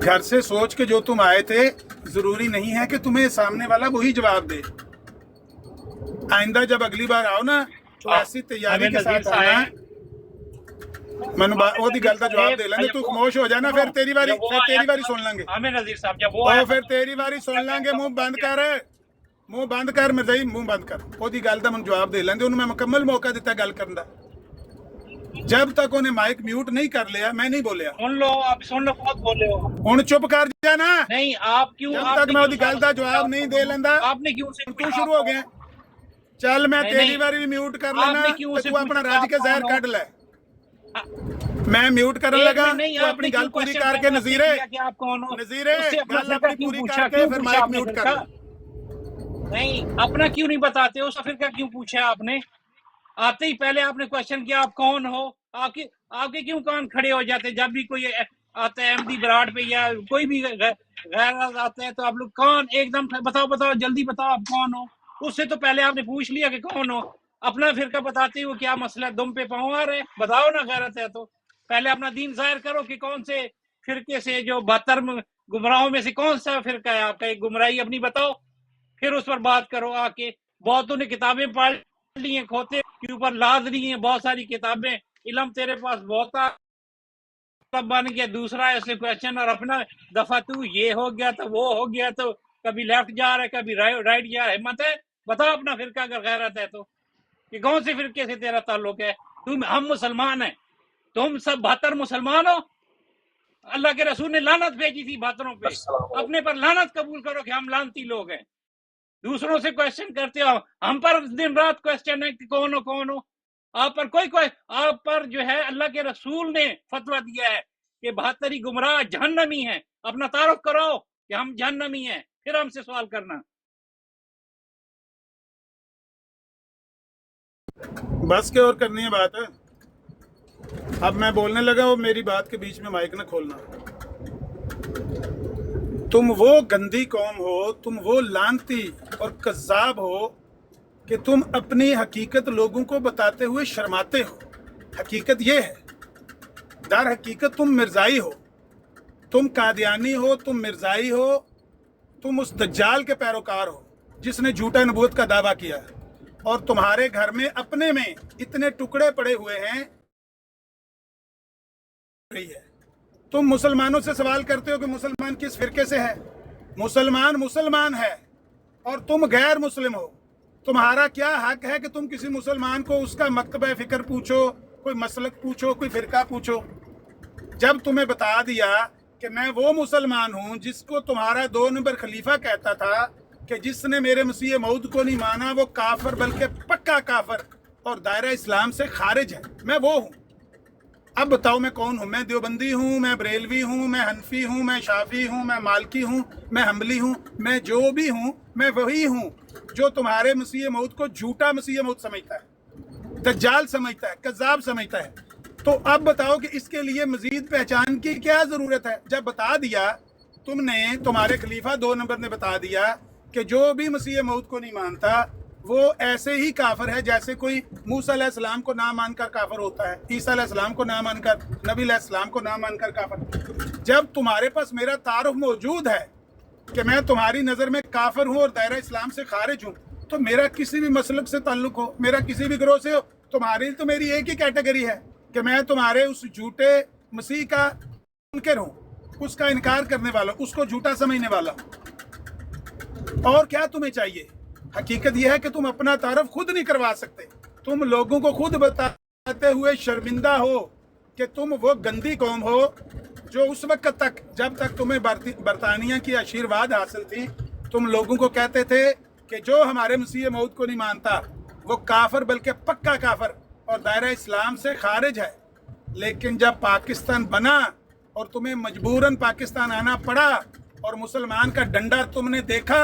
گھر سے سوچ کے جو تم آئے تھے ضروری نہیں ہے کہ تمہیں سامنے والا وہی جواب دے. آئندہ جب اگلی بار آؤ نا تو ایسی تیاری کے ساتھ آنا. وہ دی گل کا جواب دے لیں گے تو خاموش ہو جانا پھر تیری باری سن لیں گے. پھر تیری باری سن لیں گے. منہ بند کر مرزائی منہ بند کر. وہ دی گل کا من جواب دے لیں گے. انہوں میں مکمل موقع دیتا گل کرنے کا. جب تک انہیں مائک میوٹ نہیں کر لیا میں نہیں بولیا. سن لو آپ سن لو بہت بولے ہو. ہوں چپ کر جانا. نہیں آپ کیوں جب تک میں وہ دی گل کا جواب نہیں دے لینا آپ نے کیوں سے تو شروع ہو گیا. چل میں تیری باری بھی میوٹ کر لینا تو اپنا راج کے زہر کٹ لے. میں میوٹ کرنے لگا تو اپنی گل پوری کر کے نظیرے گل اپنی پوری کر کے پھر مائک میوٹ کر لے. نہیں اپنا کیوں نہیں بتاتے ہو سفیر کا کیوں پوچھا آپ نے. آتے ہی پہلے آپ نے کوشچن کیا آپ کون ہو. آپ کے کیوں کان کھڑے ہو جاتے جب بھی کوئی آتا ہے احمدی براڈ پہ یا کوئی بھی غیر آتا ہے تو آپ لوگ کون ایک دم بتاؤ جلدی بتاؤ آپ کون ہو. اس سے تو پہلے آپ نے پوچھ لیا کہ کون ہو. اپنا فرقہ بتاتے ہو کیا مسئلہ دم پہ پاؤں آ رہے بتاؤ نا غیرت ہے تو پہلے اپنا دین ظاہر کرو کہ کون سے फिरके से जो 72 गुमराहों में से कौन सा फिरका है आपका? एक गुमराही अपनी बताओ, फिर उस पर बात करो आके। बहुतों ने किताबें पढ़ ली हैं, खोते के ऊपर लाद ली हैं बहुत सारी किताबें, इल्म तेरे पास बहुत बन गया। दूसरा ऐसे क्वेश्चन और अपना दफा तू ये हो गया तो वो हो गया, तो कभी लेफ्ट जा रहा है कभी राइट जा रहा है। हिम्मत है बताओ अपना फिरका अगर गैरत है तो, कि कौन से फिरके से तेरा ताल्लुक है? हम मुसलमान हैं, तुम सब 72 मुसलमान हो। अल्लाह के रसूल ने लानत भेजी थी 72 पे, अपने पर लानत कबूल करो कि हम लानती लोग हैं। दूसरों से क्वेश्चन करते हो, हम पर दिन रात क्वेश्चन है कि कौन हो कौन हो। आप पर आप पर जो है अल्लाह के रसूल ने फतवा दिया है कि 72 गुमराह जहन्नमी हैं। अपना तारुफ करो कि हम जहन्नमी हैं, फिर हमसे सवाल करना। बस के और करनी है बात है। अब मैं बोलने लगा, वो मेरी बात के बीच में माइक न खोलना। तुम वो गंदी कौम हो, तुम वो लानती और कज़्ज़ाब हो कि तुम अपनी हकीकत लोगों को बताते हुए शर्माते हो। हकीकत ये है, दर हकीकत तुम मिर्ज़ाई हो, तुम कादियानी हो, तुम मिर्ज़ाई हो, तुम उस दज्जाल के पैरोकार हो जिसने झूठा नबूवत का दावा किया है। और तुम्हारे घर में अपने में इतने टुकड़े पड़े हुए हैं। तुम मुसलमानों से सवाल करते हो कि मुसलमान किस फिरके से है। मुसलमान मुसलमान है और तुम गैर मुस्लिम हो। तुम्हारा क्या हक है कि तुम किसी मुसलमान को उसका मकतबा फिक्र पूछो, कोई मसलक पूछो, कोई फिरका पूछो। जब तुम्हें बता दिया कि मैं वो मुसलमान हूँ जिसको तुम्हारा 2 नंबर खलीफा कहता था कि जिसने मेरे मसीह मौद को नहीं माना वो काफर, बल्कि पक्का काफर और दायरा इस्लाम से खारिज है, मैं वो हूँ। अब बताओ मैं कौन हूँ? मैं देवबंदी हूँ, मैं बरेलवी हूँ, मैं हनफी हूँ, मैं शाफी हूँ, मैं मालकी हूँ, मैं हम्बली हूँ, मैं जो भी हूँ मैं वही हूँ जो तुम्हारे मसीह मौद को झूठा मसीह मौद समझता है, दज्जाल समझता है, कज़्ज़ाब समझता है। तो अब बताओ कि इसके लिए मजीद पहचान की क्या ज़रूरत है? जब बता दिया तुमने, तुम्हारे खलीफा 2 नंबर ने बता दिया कि जो भी मसीह मौद को नहीं मानता वो ऐसे ही काफर है जैसे कोई मूसा अलैहिस्सलाम को ना मानकर काफर होता है, ईसा अलैहिस्सलाम को ना मानकर, नबी अलैहिस्सलाम को ना मानकर काफर। जब तुम्हारे पास मेरा तारुफ मौजूद है कि मैं तुम्हारी नज़र में काफर हूँ और दायरा इस्लाम से खारिज हूँ, तो मेरा किसी भी मसलक से ताल्लुक हो, मेरा किसी भी ग्रोह से हो, तुम्हारी तो मेरी एक ही कैटेगरी है कि मैं तुम्हारे उस झूठे मसीह का मुनकिर हूँ, उसका इनकार करने वाला, उसको झूठा समझने वाला। और क्या तुम्हें चाहिए? हकीकत यह है कि तुम अपना तारफ खुद नहीं करवा सकते। तुम लोगों को खुद बताते हुए शर्मिंदा हो कि तुम वो गंदी कौम हो जो उस वक्त तक, जब तक तुम्हें बरतानिया की आशीर्वाद हासिल थी, तुम लोगों को कहते थे कि जो हमारे मसीह मौद को नहीं मानता वो काफर, बल्कि पक्का काफर और दायरा इस्लाम से खारिज है। लेकिन जब पाकिस्तान बना और तुम्हें मजबूरन पाकिस्तान आना पड़ा और मुसलमान का डंडा तुमने देखा,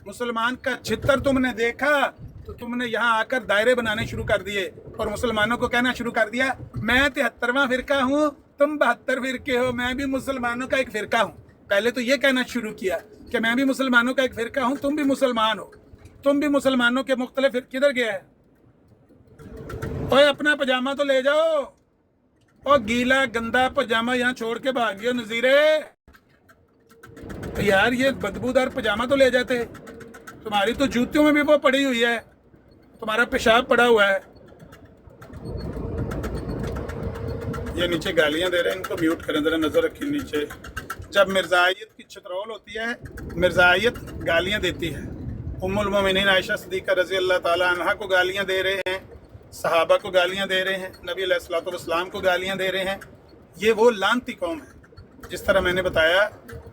मुसलमान का छितर तुमने देखा, तो तुमने यहाँ आकर दायरे बनाने शुरू कर दिए और मुसलमानों को कहना शुरू कर दिया मैं 73वां फिरका हूँ, तुम 72 फिरके हो, मैं भी मुसलमानों का एक फिरका हूँ। पहले तो ये कहना शुरू किया कि मैं भी मुसलमानों का एक फिरका हूँ, तुम भी मुसलमान हो, तुम भी मुसलमानों के मुख्तलिफ। किधर गया है? ओए अपना पजामा तो ले जाओ, और गीला गंदा पजामा यहाँ छोड़ के भाग गए नजीरे। तो यार ये बदबूदार पजामा तो ले जाते, तुम्हारी तो जूतियों में भी वो पड़ी हुई है, तुम्हारा पेशाब पड़ा हुआ है। ये नीचे गालियां दे रहे हैं, इनको म्यूट करें जरा, नजर रखिए नीचे। जब मिर्जायत की छतरौल होती है, मिर्जायत गालियां देती है। उम्मुल मोमिनीन आयशा सिद्दीक़ा रज़ी अल्लाह ताला अन्हा को गालियां दे रहे हैं, सहाबा को गालियां दे रहे हैं, नबी अलैहिस्सलातु वस्सलाम को गालियां दे रहे हैं। ये वो लानती कौम है। जिस तरह मैंने बताया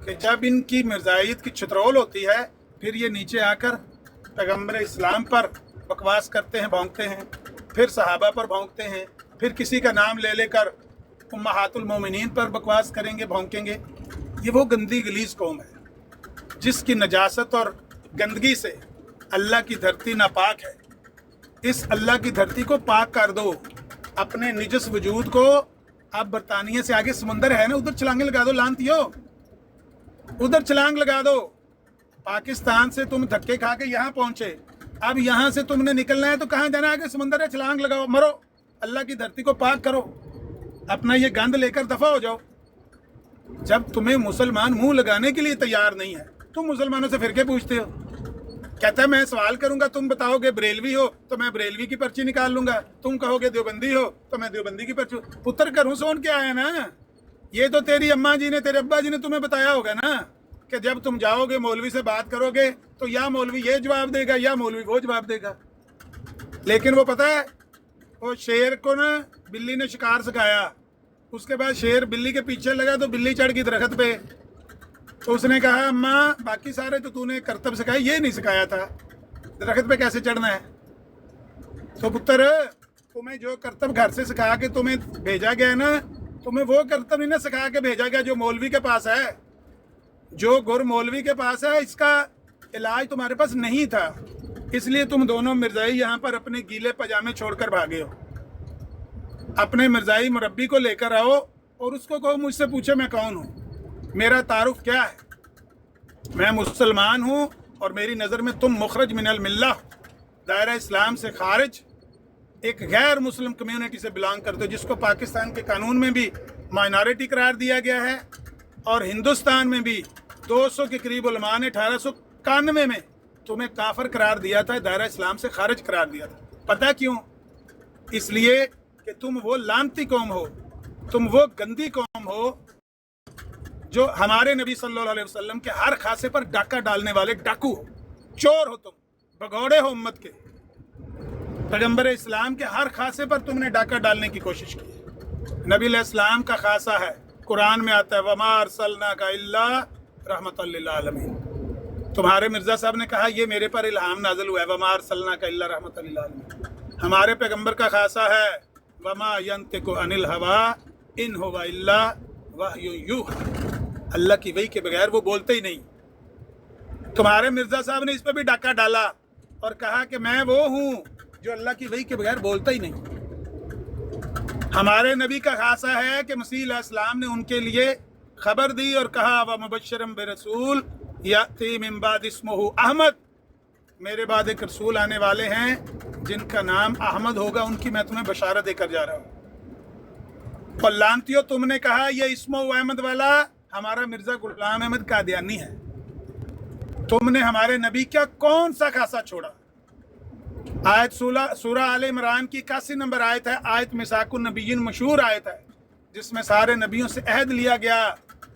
कि जब इनकी मिर्जायत की छतरौल होती है, फिर ये नीचे आकर पैगम्बर इस्लाम पर बकवास करते हैं, भौंकते हैं, फिर सहाबा पर भौंकते हैं, फिर किसी का नाम ले लेकर उम्महातुल मोमिनीन पर बकवास करेंगे, भौंकेंगे। ये वो गंदी गलीज कौम है जिसकी नजासत और गंदगी से अल्लाह की धरती नापाक है। इस अल्लाह की धरती को पाक कर दो, अपने निजस वजूद को। आप बरतानिया से आगे समुंदर है ना, उधर छलांगे लगा दो, लानतियो, उधर छलांग लगा दो। पाकिस्तान से तुम धक्के खा के यहाँ पहुंचे, अब यहाँ से तुमने निकलना है तो कहाँ जाना? आगे समुंदर है, छलांग लगाओ, मरो, अल्लाह की धरती को पाक करो, अपना ये गंद लेकर दफा हो जाओ। जब तुम्हें मुसलमान मुंह लगाने के लिए तैयार नहीं है, तुम मुसलमानों से फिरके पूछते हो। कहता है मैं सवाल करूंगा, तुम बताओगे बरेलवी हो तो मैं बरेलवी की पर्ची निकाल लूंगा, तुम कहोगे देवबंदी हो तो मैं देवबंदी की पर्ची। पुत्र करूं सोन के आया ना। ये तो तेरी अम्मा जी ने, तेरे अब्बा जी ने तुम्हें बताया होगा ना कि जब तुम जाओगे मौलवी से बात करोगे तो या मौलवी ये जवाब देगा या मौलवी वो जवाब देगा। लेकिन वो पता है, वो शेर को ना बिल्ली ने शिकार सिखाया, उसके बाद शेर बिल्ली के पीछे लगा तो बिल्ली चढ़ गई दरख्त पे। तो उसने कहा अम्मा बाकी सारे तो तूने करतब सिखाए, ये नहीं सिखाया था, दरख्त पे कैसे चढ़ना है। तो पुत्र तुम्हें जो करतब घर से सिखा के तुम्हें भेजा गया ना, तुम्हें वो करतब नहीं ना सिखा के भेजा गया जो मौलवी के पास है, जो गुर मौलवी के पास है। इसका इलाज तुम्हारे पास नहीं था, इसलिए तुम दोनों मिर्जाई यहाँ पर अपने गीले पजामे छोड़कर भागे हो। अपने मिर्जाई मुरब्बी को लेकर आओ और उसको कहो मुझसे पूछे मैं कौन हूँ, मेरा तारुफ क्या है। मैं मुसलमान हूँ और मेरी नज़र में तुम मुखरज मिनल मिल्ला हो, दायरा इस्लाम से खारिज एक गैर मुस्लिम कम्युनिटी से बिलोंग करते हो, जिसको पाकिस्तान के कानून में भी माइनॉरिटी करार दिया गया है और हिंदुस्तान में भी 200 के करीब उलमा ने 1891 में तुम्हें काफिर करार दिया था, दायरा इस्लाम से खारिज करार दिया था। पता क्यों? इसलिए कि तुम वो लानती कौम हो, तुम वो गंदी कौम हो जो हमारे नबी सल्लल्लाहु अलैहि वसल्लम के हर खासे पर डाका डालने वाले डाकू हो, चोर हो, तुम भगौड़े हो उम्मत के। पैगंबर इस्लाम के हर खासे पर तुमने डाका डालने की कोशिश की। नबी इस्लाम का खासा है, कुरान में आता है वमा अरसलनाका इल्ला रहमतल लिल आलमीन। तुम्हारे मिर्जा साहब ने कहा ये मेरे पर इल्हाम नाज़िल हुआ है, वमा अरसलनाका इल्ला रहमतल लिल आलमीन। हमारे पैगंबर का खासा है वमा यंतिकु अनिल हवा इन हुवा इल्ला वहयु यूहा, अल्लाह की वही के बगैर वो बोलते ही नहीं। तुम्हारे मिर्जा साहब ने इस पर भी डाका डाला और कहा कि मैं वो हूँ जो अल्लाह की वही के बगैर बोलता ही नहीं। हमारे नबी का खासा है कि मसीह अलैहिस्सलाम ने उनके लिए खबर दी और कहा व मुबश्शिरम बिरसूल याती मिन बाद इस्मुहु अहमद, मेरे बाद एक रसूल आने वाले हैं जिनका नाम अहमद होगा, उनकी मैं तुम्हें बशारत देकर जा रहा हूँ। और लानतियों तुमने कहा ये इस्मो अहमद वाला हमारा मिर्जा गुलाम अहमद कादियानी है। तुमने हमारे नबी का कौन सा खासा छोड़ा? आयत सूरा आल इमरान की 81 नंबर आयत है, आयत मिसाकुन नबीयीन मशहूर आयत है, जिसमें सारे नबियों से अहद लिया गया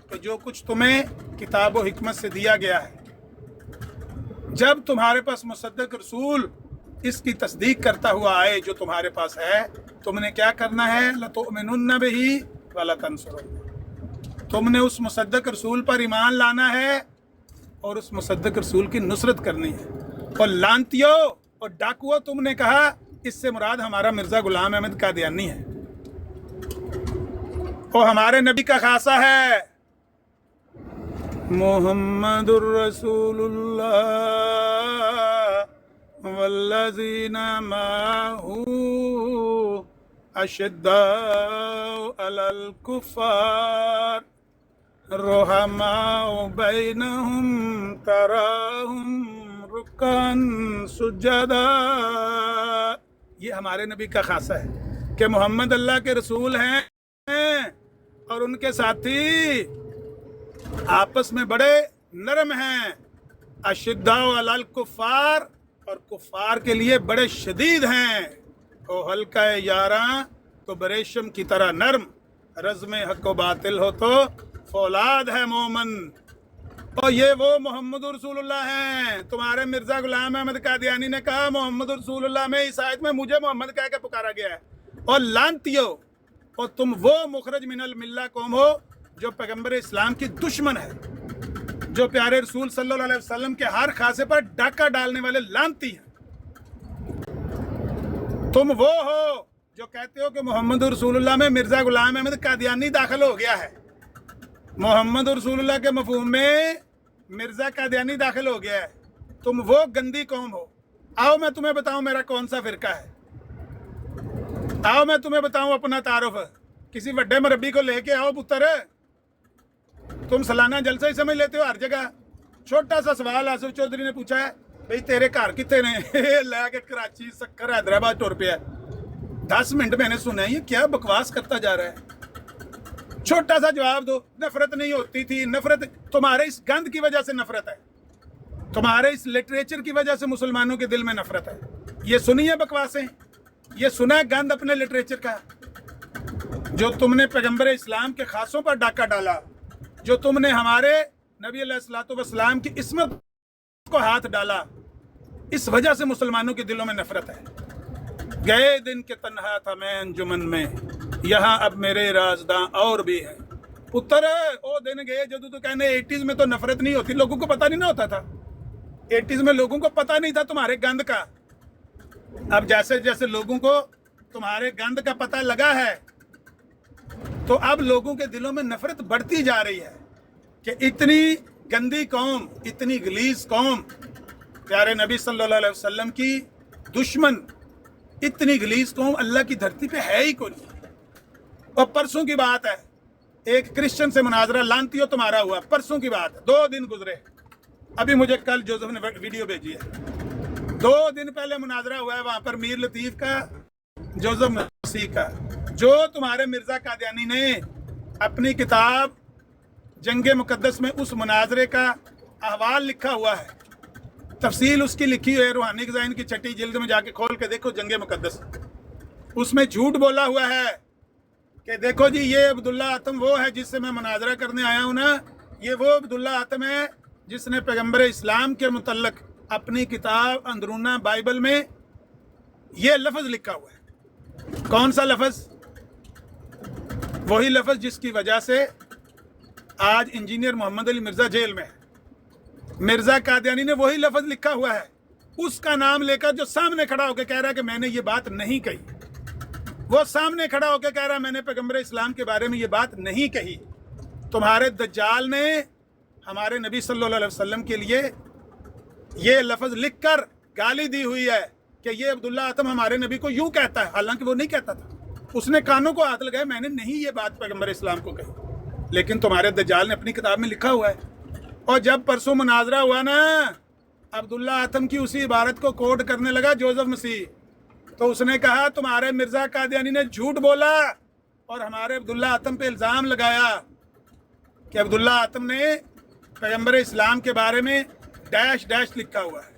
कि जो कुछ तुम्हें किताब व हिकमत से दिया गया है, जब तुम्हारे पास मुसद्दक रसूल इसकी तस्दीक करता हुआ आए जो तुम्हारे पास है, तुमने क्या करना है? लतुमिनुन्न बिही व लतंसुरुन्ना, तुमने उस मुसद्दक रसूल पर ईमान लाना है और उस मुसद्दक रसूल की नुसरत करनी है। और लानतियों और डाकुओं तुमने कहा इससे मुराद हमारा मिर्जा गुलाम अहमद कादियानी है। और हमारे नबी का खासा है मुहम्मदुर रसूलुल्लाह वल्लज़ीना माहू अशद्दाउ अलल कुफ़ार रुहमाउ बैनहुम तराहुम रुकन सुजदा। ये हमारे नबी का खासा है कि मोहम्मद अल्लाह के रसूल हैं और उनके साथी आपस में बड़े नरम हैं। अशिद्दाउ अलल कुफ़ार, और कुफ़ार के लिए बड़े शदीद हैं। ओ हल्का यारा तो बरेशम की तरह नरम, रज़्म हक़ व बातिल हो तो फौलाद है मोमन। और ये वो मोहम्मद रसूलुल्लाह हैं। तुम्हारे मिर्ज़ा गुलाम अहमद कादियानी ने कहा मोहम्मद रसूलुल्लाह में इस आयत में मुझे मोहम्मद कह के पुकारा गया है। और लानतियो, और तुम वो मुखरज मिनल मिल्ला कौम हो जो पैगंबर इस्लाम की दुश्मन है, जो प्यारे रसूल सल्लल्लाहु अलैहि वसल्लम के हर खासे पर डाका डालने वाले लानती हैं। तुम वो हो जो कहते हो कि मोहम्मद रसूलुल्लाह में मिर्ज़ा गुलाम अहमद कादियानी दाखिल हो गया है। मोहम्मद रसूलुल्लाह के मफहूम में मिर्ज़ा कादियानी दाखिल हो गया है। तुम वो गंदी कौम हो। आओ मैं तुम्हें बताऊं मेरा कौन सा फ़िरका है। आओ मैं तुम्हें बताऊं अपना तारुफ। किसी बड़े मरबी को लेके आओ पुत्र। तुम सालाना जलसा ही समझ लेते हो हर जगह। छोटा सा सवाल आसिफ चौधरी ने पूछा है, भाई तेरे घर कितने ने? लैके कराची सक्कर हैदराबाद टुर पे है। 10 मिनट मैंने सुना है, ये क्या बकवास करता जा रहा है। छोटा सा जवाब दो, नफरत नहीं होती थी। नफरत तुम्हारे इस गंद की वजह से नफरत है, तुम्हारे इस लिटरेचर की वजह से मुसलमानों के दिल में नफरत है। ये सुनी है बकवासें, ये सुना है गंद अपने लिटरेचर का। जो तुमने पैगंबर इस्लाम के खासों पर डाका डाला, जो तुमने हमारे नबी अलैहिस्सलाम की इस्मत को हाथ डाला, इस वजह से मुसलमानों के दिलों में नफरत है। गए दिन के तन्हा था मैं अंजुमन में, यहाँ अब मेरे राजदां और भी हैं। पुत्र ओ दिन गए जदू तो कहने 80s में तो नफरत नहीं होती, लोगों को पता नहीं ना होता था। 80s में लोगों को पता नहीं था तुम्हारे गंद का। अब जैसे जैसे लोगों को तुम्हारे गंद का पता लगा है, तो अब लोगों के दिलों में नफरत बढ़ती जा रही है कि इतनी गंदी कौम, इतनी गलीज कौम, प्यारे नबी सल्लल्लाहु अलैहि वसल्लम की दुश्मन, इतनी गलीज कौम अल्लाह की धरती पे है ही कोई। और परसों की बात है, एक क्रिश्चियन से मुनाजरा लानतियों तुम्हारा हुआ, परसों की बात है, 2 दिन गुजरे। अभी मुझे कल जोसेफ ने वीडियो भेजी है, 2 दिन पहले मुनाजरा हुआ है वहां पर मीर लतीफ का, जोसेफ मसीह का। जो तुम्हारे मिर्जा कादियानी ने अपनी किताब जंगे मुकद्दस में उस मुनाजरे का अहवाल लिखा हुआ है, तफसील उसकी लिखी हुई है रूहानी ग़ज़ाइन की 6ठी जिल्द में, जाके खोल के देखो जंगे मुकद्दस। उसमें झूठ बोला हुआ है कि देखो जी ये अब्दुल्ला आतम वो है जिससे मैं मुनाजरा करने आया हूँ ना, ये वो अब्दुल्ला आतम है जिसने पैगंबर इस्लाम के मुतल्लक अपनी किताब अंदरूना बाइबल में ये लफ्ज़ लिखा हुआ है। कौन सा लफ्ज़? वही लफ्ज़ जिसकी वजह से आज इंजीनियर मोहम्मद अली मिर्ज़ा जेल में है। मिर्ज़ा कादियानी ने वही लफ्ज़ लिखा हुआ है, उसका नाम लेकर जो सामने खड़ा होकर कह रहा है कि मैंने ये बात नहीं कही। वो सामने खड़ा होकर कह रहा है मैंने पैगंबर इस्लाम के बारे में ये बात नहीं कही। तुम्हारे दज्जाल ने हमारे नबी सल्लल्लाहु अलैहि वसल्लम के लिए ये लफ्ज़ लिखकर गाली दी हुई है कि ये अब्दुल्ला आतम हमारे नबी को यूं कहता है, हालांकि वो नहीं कहता था। उसने कानों को हाथ लगाया, मैंने नहीं ये बात पैगंबर इस्लाम को कही, लेकिन तुम्हारे दज्जाल ने अपनी किताब में लिखा हुआ है। और जब परसों मुनाजरा हुआ ना, अब्दुल्ला आतम की उसी इबारत को कोट करने लगा जोसेफ मसीह, तो उसने कहा तुम्हारे मिर्ज़ा कादियानी ने झूठ बोला और हमारे अब्दुल्ला आतम पे इल्ज़ाम लगाया कि अब्दुल्ला आतम ने पैगंबर इस्लाम के बारे में डैश डैश लिखा हुआ है।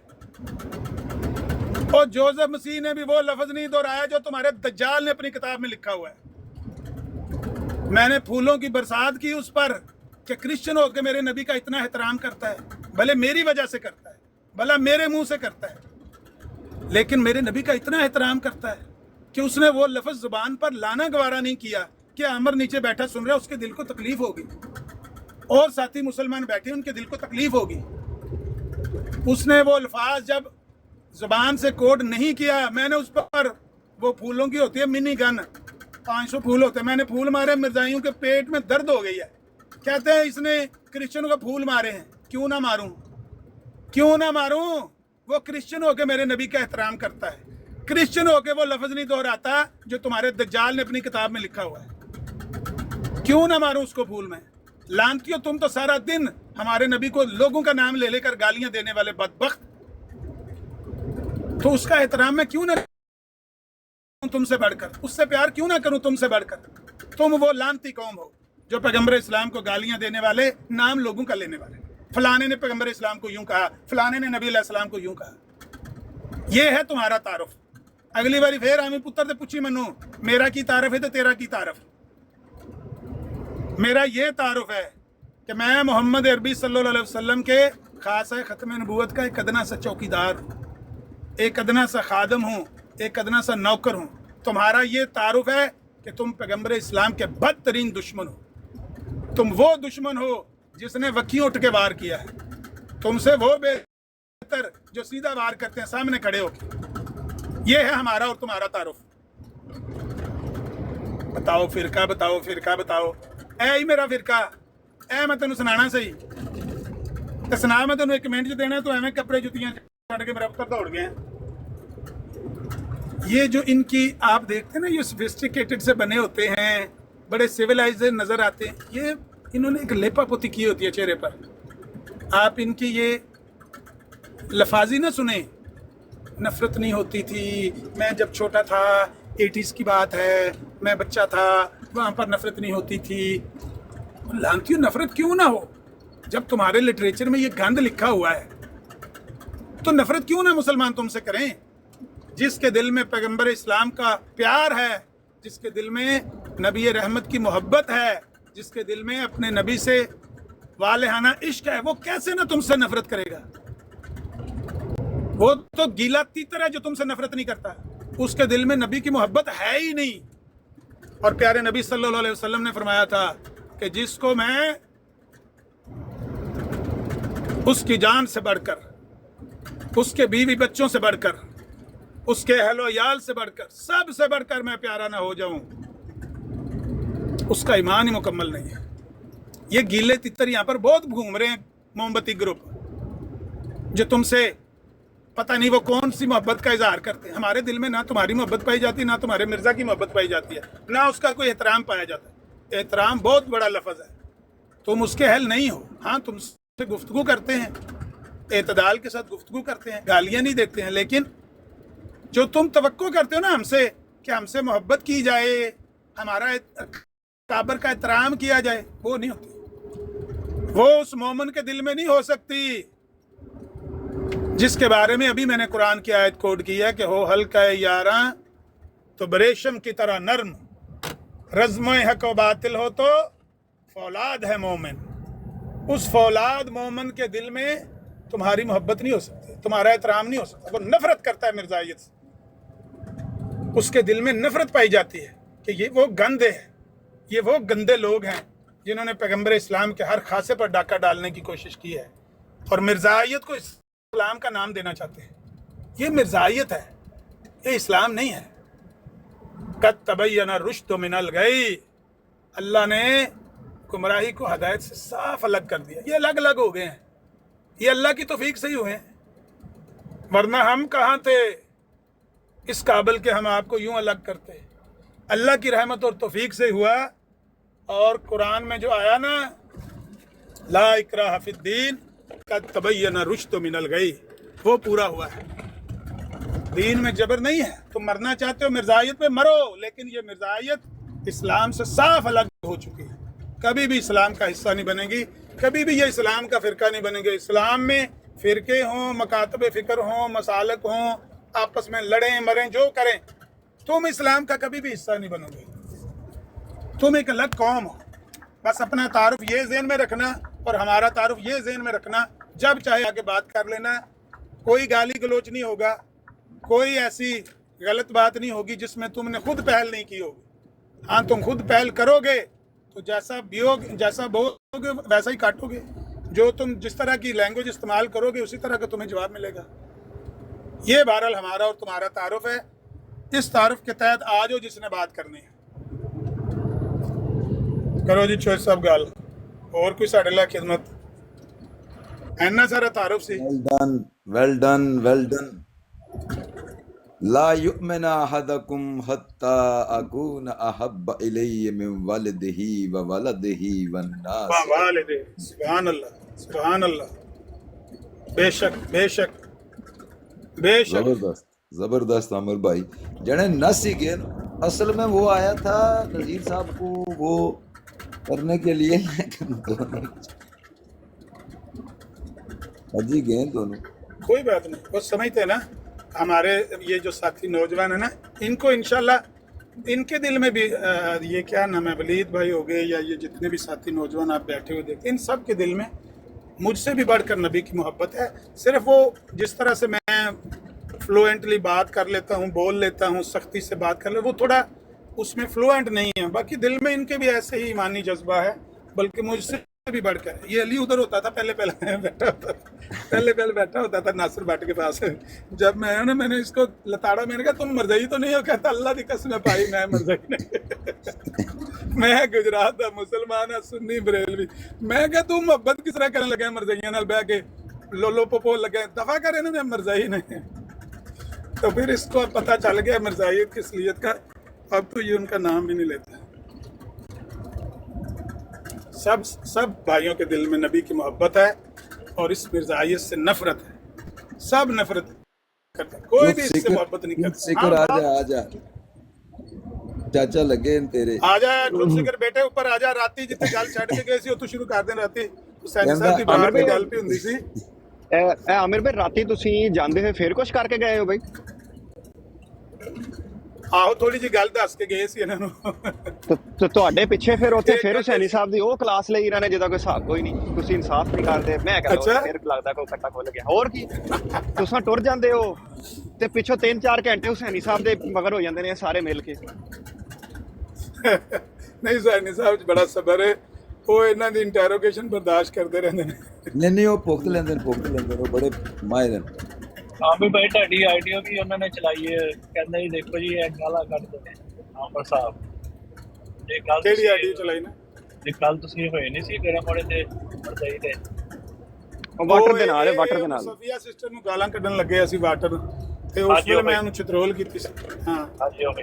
और जोसेफ मसीह ने भी वो लफ्ज़ नहीं दोहराया जो तुम्हारे दज्जाल ने अपनी किताब में लिखा हुआ है। मैंने फूलों की बरसात की उस पर कि क्रिश्चियन होकर मेरे नबी का इतना एहतराम करता है, भले मेरी वजह से करता है, भला मेरे मुंह से करता है, लेकिन मेरे नबी का इतना एहतराम करता है कि उसने वो लफ्ज़ ज़ुबान पर लाना गवारा नहीं किया कि आमर नीचे बैठा सुन रहा है, उसके दिल को तकलीफ होगी, और साथी मुसलमान बैठे उनके दिल को तकलीफ होगी। उसने वो अल्फाज जब ज़ुबान से कोड नहीं किया, मैंने उस पर, वो फूलों की होती है मिनी गन, 500 फूल होते हैं, मैंने फूल मारे, मिर्जाइयों के पेट में दर्द हो गई है। कहते हैं इसने क्रिश्चियनों को फूल मारे हैं, क्यों ना मारूं, क्यों ना मारूं? वो क्रिश्चियन होके मेरे नबी का एहतराम करता है, क्रिश्चियन होके वो लफ्ज़ नहीं दोहराता जो तुम्हारे दज्जाल ने अपनी किताब में लिखा हुआ है। क्यों ना मारूं उसको फूल में? लानतियों, तुम तो सारा दिन हमारे नबी को लोगों का नाम ले लेकर गालियां देने वाले बदबख्त, तो उसका एहतराम मैं क्यों ना तुमसे बढ़कर, उससे प्यार क्यों ना करूं तुमसे बढ़कर? तुम वो लानती कौम हो जो पैगंबर इस्लाम को गालियां देने वाले, नाम लोगों का लेने वाले, फलाने ने पैगंबर इस्लाम को यूं कहा, फलाने ने नबी अलैहिस्सलाम को यूं कहा। ये है तुम्हारा तारुफ। अगली बारी फिर आमी पुत्र से पूछी मनु मेरा की तारफ है तो तेरा की तारफ। मेरा ये तारुफ है कि मैं मोहम्मद अरबी सल्लल्लाहु अलैहि वसल्लम के खासा ख़त्म नबूवत का एक अदना सा चौकीदार, एक अदना सा खादम हूँ, एक अदना सा नौकर हूँ। तुम्हारा ये तारुफ है कि तुम पैगंबर इस्लाम के बदतरीन दुश्मन हो। तुम वो दुश्मन हो जिसने वक्कियों उठ के वार किया है, तुमसे वो बेहतर जो सीधा वार करते हैं सामने खड़े होकर। ये है हमारा और तुम्हारा तारुफ। बताओ फिरका, बताओ फिरका, बताओ। ऐ ही मेरा फिरका, ऐ मैं तेन सुनाना सही तो सुना, मैं तेन एक मिनट च देना, तो एवं कपड़े जुतियां छड़ के मेरा पुत्र दौड़ गए। ये जो इनकी आप देखते हैं ना, ये सोफिस्टिकेटेड से बने होते हैं, बड़े सिविलाइज नज़र आते हैं, ये इन्होंने एक लेपा पोती की होती है चेहरे पर। आप इनकी ये लफाजी ना सुने, नफ़रत नहीं होती थी, मैं जब छोटा था, 80s की बात है, मैं बच्चा था, वहाँ पर नफरत नहीं होती थी। लानती नफरत क्यों ना हो, जब तुम्हारे लिटरेचर में ये गंद लिखा हुआ है तो नफरत क्यों ना मुसलमान तुमसे करें। जिसके दिल में पैगंबर इस्लाम का प्यार है, जिसके दिल में नबी रहमत की मोहब्बत है, जिसके दिल में अपने नबी से वालेहाना इश्क है, वो कैसे ना तुमसे नफरत करेगा। वो तो गीला तीतर है जो तुमसे नफरत नहीं करता, उसके दिल में नबी की मोहब्बत है ही नहीं। और प्यारे नबी सल्लल्लाहु अलैहि वसल्लम ने फरमाया था कि जिसको मैं उसकी जान से बढ़कर, उसके बीवी बच्चों से बढ़कर, उसके अहलो याल से बढ़कर, सबसे बढ़कर मैं प्यारा ना हो जाऊं, उसका ईमान ही मुकम्मल नहीं है। ये गीले तितर यहाँ पर बहुत घूम रहे हैं मोमबत्ती ग्रुप, जो तुमसे पता नहीं वो कौन सी मोहब्बत का इजहार करते हैं। हमारे दिल में ना तुम्हारी मोहब्बत पाई जाती है, ना तुम्हारे मिर्जा की मोहब्बत पाई जाती है, ना उसका कोई एहतराम पाया जाता है। एहतराम बहुत बड़ा लफ्ज़ है, तुम उसके अहल नहीं हो। हाँ, तुमसे गुफ्तगू करते हैं, एतदाल के साथ गुफ्तगू करते हैं, गालियाँ नहीं देते हैं, लेकिन जो तुम तवक्को करते हो ना हमसे कि हमसे मोहब्बत की जाए, हमारा काबर का एहतराम किया जाए, वो नहीं होती। वो उस मोमिन के दिल में नहीं हो सकती जिसके बारे में अभी मैंने कुरान की आयत कोड की है कि हो हल्का यारा तो बरेशम की तरह नर्म, रज़्म हक व बातिल हो तो फौलाद है मोमिन। उस फौलाद मोमिन के दिल में तुम्हारी मोहब्बत नहीं हो सकती, तुम्हारा एहतराम नहीं हो सकता। वो नफरत करता है मिर्जायत से, उसके दिल में नफरत पाई जाती है कि ये वो गंदे हैं, ये वो गंदे लोग हैं जिन्होंने पैगंबर इस्लाम के हर खासे पर डाका डालने की कोशिश की है और मिर्जायत को इस्लाम का नाम देना चाहते हैं। ये मिर्जायत है, ये इस्लाम नहीं है। कद तबय्यना रुश्द मिनल गई, अल्लाह ने गुमराही को हदायत से साफ अलग कर दिया। ये अलग अलग हो गए हैं, ये अल्लाह की तौफीक से ही हुए हैं, वरना हम कहाँ थे इस काबिल के हम आपको यूं अलग करते। अल्लाह की रहमत और तौफीक से हुआ। और कुरान में जो आया ना, ला इकराह फिद्दीन कद तबय्यना रुश्द मिनल गई, वो पूरा हुआ है। दीन में जबर नहीं है। तुम मरना चाहते हो मिर्जायत पे मरो, लेकिन ये मिर्जायत इस्लाम से साफ अलग हो चुकी है, कभी भी इस्लाम का हिस्सा नहीं बनेगी, कभी भी ये इस्लाम का फ़िरका नहीं बनेंगे। इस्लाम में फ़िरके हों, मकातब फ़िक्र हों, मसालक हों, आपस में लड़ें मरें, जो करें, तुम इस्लाम का कभी भी हिस्सा नहीं बनोगे। तुम एक अलग कौम हो। बस अपना तारुफ ये ज़हन में रखना और हमारा तारुफ ये ज़हन में रखना, जब चाहे आके बात कर लेना, कोई गाली गलोच नहीं होगा, कोई ऐसी गलत बात नहीं होगी जिसमें तुमने खुद पहल नहीं की होगी। हाँ, तुम खुद पहल करोगे तो जैसा बियोगे, जैसा बोगे वैसा ही काटोगे। जो तुम जिस तरह की लैंग्वेज इस्तेमाल करोगे उसी तरह का तुम्हें जवाब मिलेगा। ये बहरहाल हमारा और तुम्हारा तारुफ है। इस तारुफ के तहत आ जाओ जिसने बात करनी है। करो जी चोर साहब गाल, और कोई साढ़े ला खिदमत ऐना सारा तारुफ सी। Well done. ला युमिन अहदकुम हत्ता अकून अहब्ब इलैहि मिन वलदिही व वलदिही वन नास। सुभान अल्लाह, सुभान अल्लाह। बेशक जबरदस्त आमिर भाई जने नस ही गए। असल में वो आया था नजीर साहब को वो करने के लिए, लेकिन दोनों अजी गए दोनों। कोई बात नहीं, वो समझते ना हमारे ये जो साथी नौजवान है ना, इनको इंशाल्लाह इनके दिल में भी ये क्या नाम है, वलीद भाई हो गए या ये जितने भी साथी नौजवान आप बैठे हुए देखते, इन सब के दिल में मुझसे भी बढ़कर नबी की मोहब्बत है। सिर्फ वो जिस तरह से मैं फ्लुएंटली बात कर लेता हूँ, बोल लेता हूँ, सख्ती से बात कर ले, वो थोड़ा उसमें फ्लुएंट नहीं है। बाकी दिल में इनके भी ऐसे ही ईमानी जज्बा है, बल्कि मुझसे भी बढ़कर। ये अली उधर होता था पहले बैठा होता था नासिर भट्ट के पास। जब मैं ना मैंने इसको लताड़ा, मैंने कहा तुम मरजई तो नहीं हो? कहता अल्लाह की कसम पाई मैं मरजई नहीं। मैं गुजरात का मुसलमान है, सुन्नी बरेलवी। मैं क्या तू मोहब्बत किस तरह करने लगे मरजइया नाल बह के लोलो पोपो लगे, दफा करे ना, मैं मरजई नहीं। तो फिर इसको पता चल गया मरजाइयत की असलियत का। अब तो ये उनका नाम भी नहीं लेता। सब भाइयों के दिल में नबी की मोहब्बत है और इस मिर्जाइयत से नफरत है। सब नफरत करता है, कोई भी इससे मोहब्बत नहीं करता। आजा ਚਾਚਾ ਲੱਗੇ ਨੇ ਤੇਰੇ ਆ ਜਾ ਗੁਰਸਿਕਰ ਬੇਟੇ ਉੱਪਰ ਆ ਜਾ। ਰਾਤੀ ਜਿੱਥੇ ਗੱਲ ਛੱਡ ਕੇ ਗਏ ਸੀ ਉੱਥੋਂ ਸ਼ੁਰੂ ਕਰਦੇ ਹਾਂ। ਰਾਤੀ ਹੁਸੈਨ ਸਾਹਿਬ ਦੀ ਬਾਹਰ ਦੀ ਗੱਲ ਵੀ ਹੁੰਦੀ ਸੀ। ਇਹ ਆਮਿਰ ਭਾਈ ਰਾਤੀ ਤੁਸੀਂ ਜਾਂਦੇ ਹੋਏ ਫਿਰ ਕੁਝ ਕਰਕੇ ਗਏ ਹੋ ਬਈ? ਆਹੋ ਥੋੜੀ ਜਿਹੀ ਗੱਲ ਦੱਸ ਕੇ ਗਏ ਸੀ ਇਹਨਾਂ ਨੂੰ। ਤੇ ਤੁਹਾਡੇ ਪਿੱਛੇ ਫਿਰ ਉੱਥੇ ਫਿਰ ਹੁਸੈਨੀ ਸਾਹਿਬ ਦੀ ਉਹ ਕਲਾਸ ਲਈ ਇਹਨਾਂ ਨੇ ਜਿਹਦਾ ਕੋਈ ਹਿਸਾਬ ਕੋਈ ਨਹੀਂ, ਤੁਸੀਂ ਇਨਸਾਫ ਨਹੀਂ ਕਰਦੇ। ਮੈਂ ਕਹਿੰਦਾ ਫਿਰ ਲੱਗਦਾ ਕੋਈ ਕੱਟਾ ਖੁੱਲ ਗਿਆ। ਹੋਰ ਕੀ ਤੁਸੀਂ ਟੁਰ ਜਾਂਦੇ ਹੋ ਤੇ ਪਿੱਛੋਂ 3-4 ਘੰਟੇ ਹੁਸੈਨੀ ਸਾਹਿਬ ਦੇ ਮਗਰ ਹੋ ਜਾਂਦੇ ਨੇ ਸਾਰੇ ਮਿਲ ਕੇ। ਨਹੀਂ ਹੁਸੈਨੀ ਸਾਹਿਬ 'ਚ ਬੜਾ ਸਬਰ ਹੈ। ਉਹ ਇਹਨਾਂ ਦੀ ਇੰਟਰੋਗੇਸ਼ਨ ਬਰਦਾਸ਼ਤ ਕਰਦੇ ਰਹਿੰਦੇ ਨੇ। ਨਹੀਂ ਉਹ ਭੁਗਤ ਲੈਂਦੇ ਨੇ ਉਹ ਬੜੇ ਮਾਹਿਰ ਨੇ। ਆਮਿਰ ਭਾਈ ਤੁਹਾਡੀ ਆਈਡੀਆ ਵੀ ਉਹਨਾਂ ਨੇ ਚਲਾਈ ਹੈ, ਕਹਿੰਦੇ ਜੀ ਦੇਖੋ ਜੀ ਇਹ ਗਾਲਾਂ ਕੱਢਦੇ ਨੇ ਆਮਰ ਸਾਹਿਬ। ਇਹ ਗੱਲ ਕਿਹੜੀ ਆਈਡੀਆ ਚਲਾਈ ਨਾ? ਜੇ ਕੱਲ ਤੁਸੀਂ ਹੋਏ ਨਹੀਂ ਸੀ ਗਰਮ ਵਾਲੇ ਤੇ ਮਰਦਾਈ ਤੇ ਵਾਟਰ ਦੇ ਨਾਲ ਵਾਟਰ ਦੇ ਨਾਲ ਸਫੀਆ ਸਿਸਟਰ ਨੂੰ ਗਾਲਾਂ ਕੱਢਣ ਲੱਗੇ ਅਸੀਂ ਵਾਟਰ ਤੇ ਉਸ ਵੇਲੇ ਮੈਂ ਉਹਨੂੰ ਚਿਤਰੋਲ ਕੀਤੀ ਸੀ। ਹਾਂ ਹਾਂਜੀ ਉਹ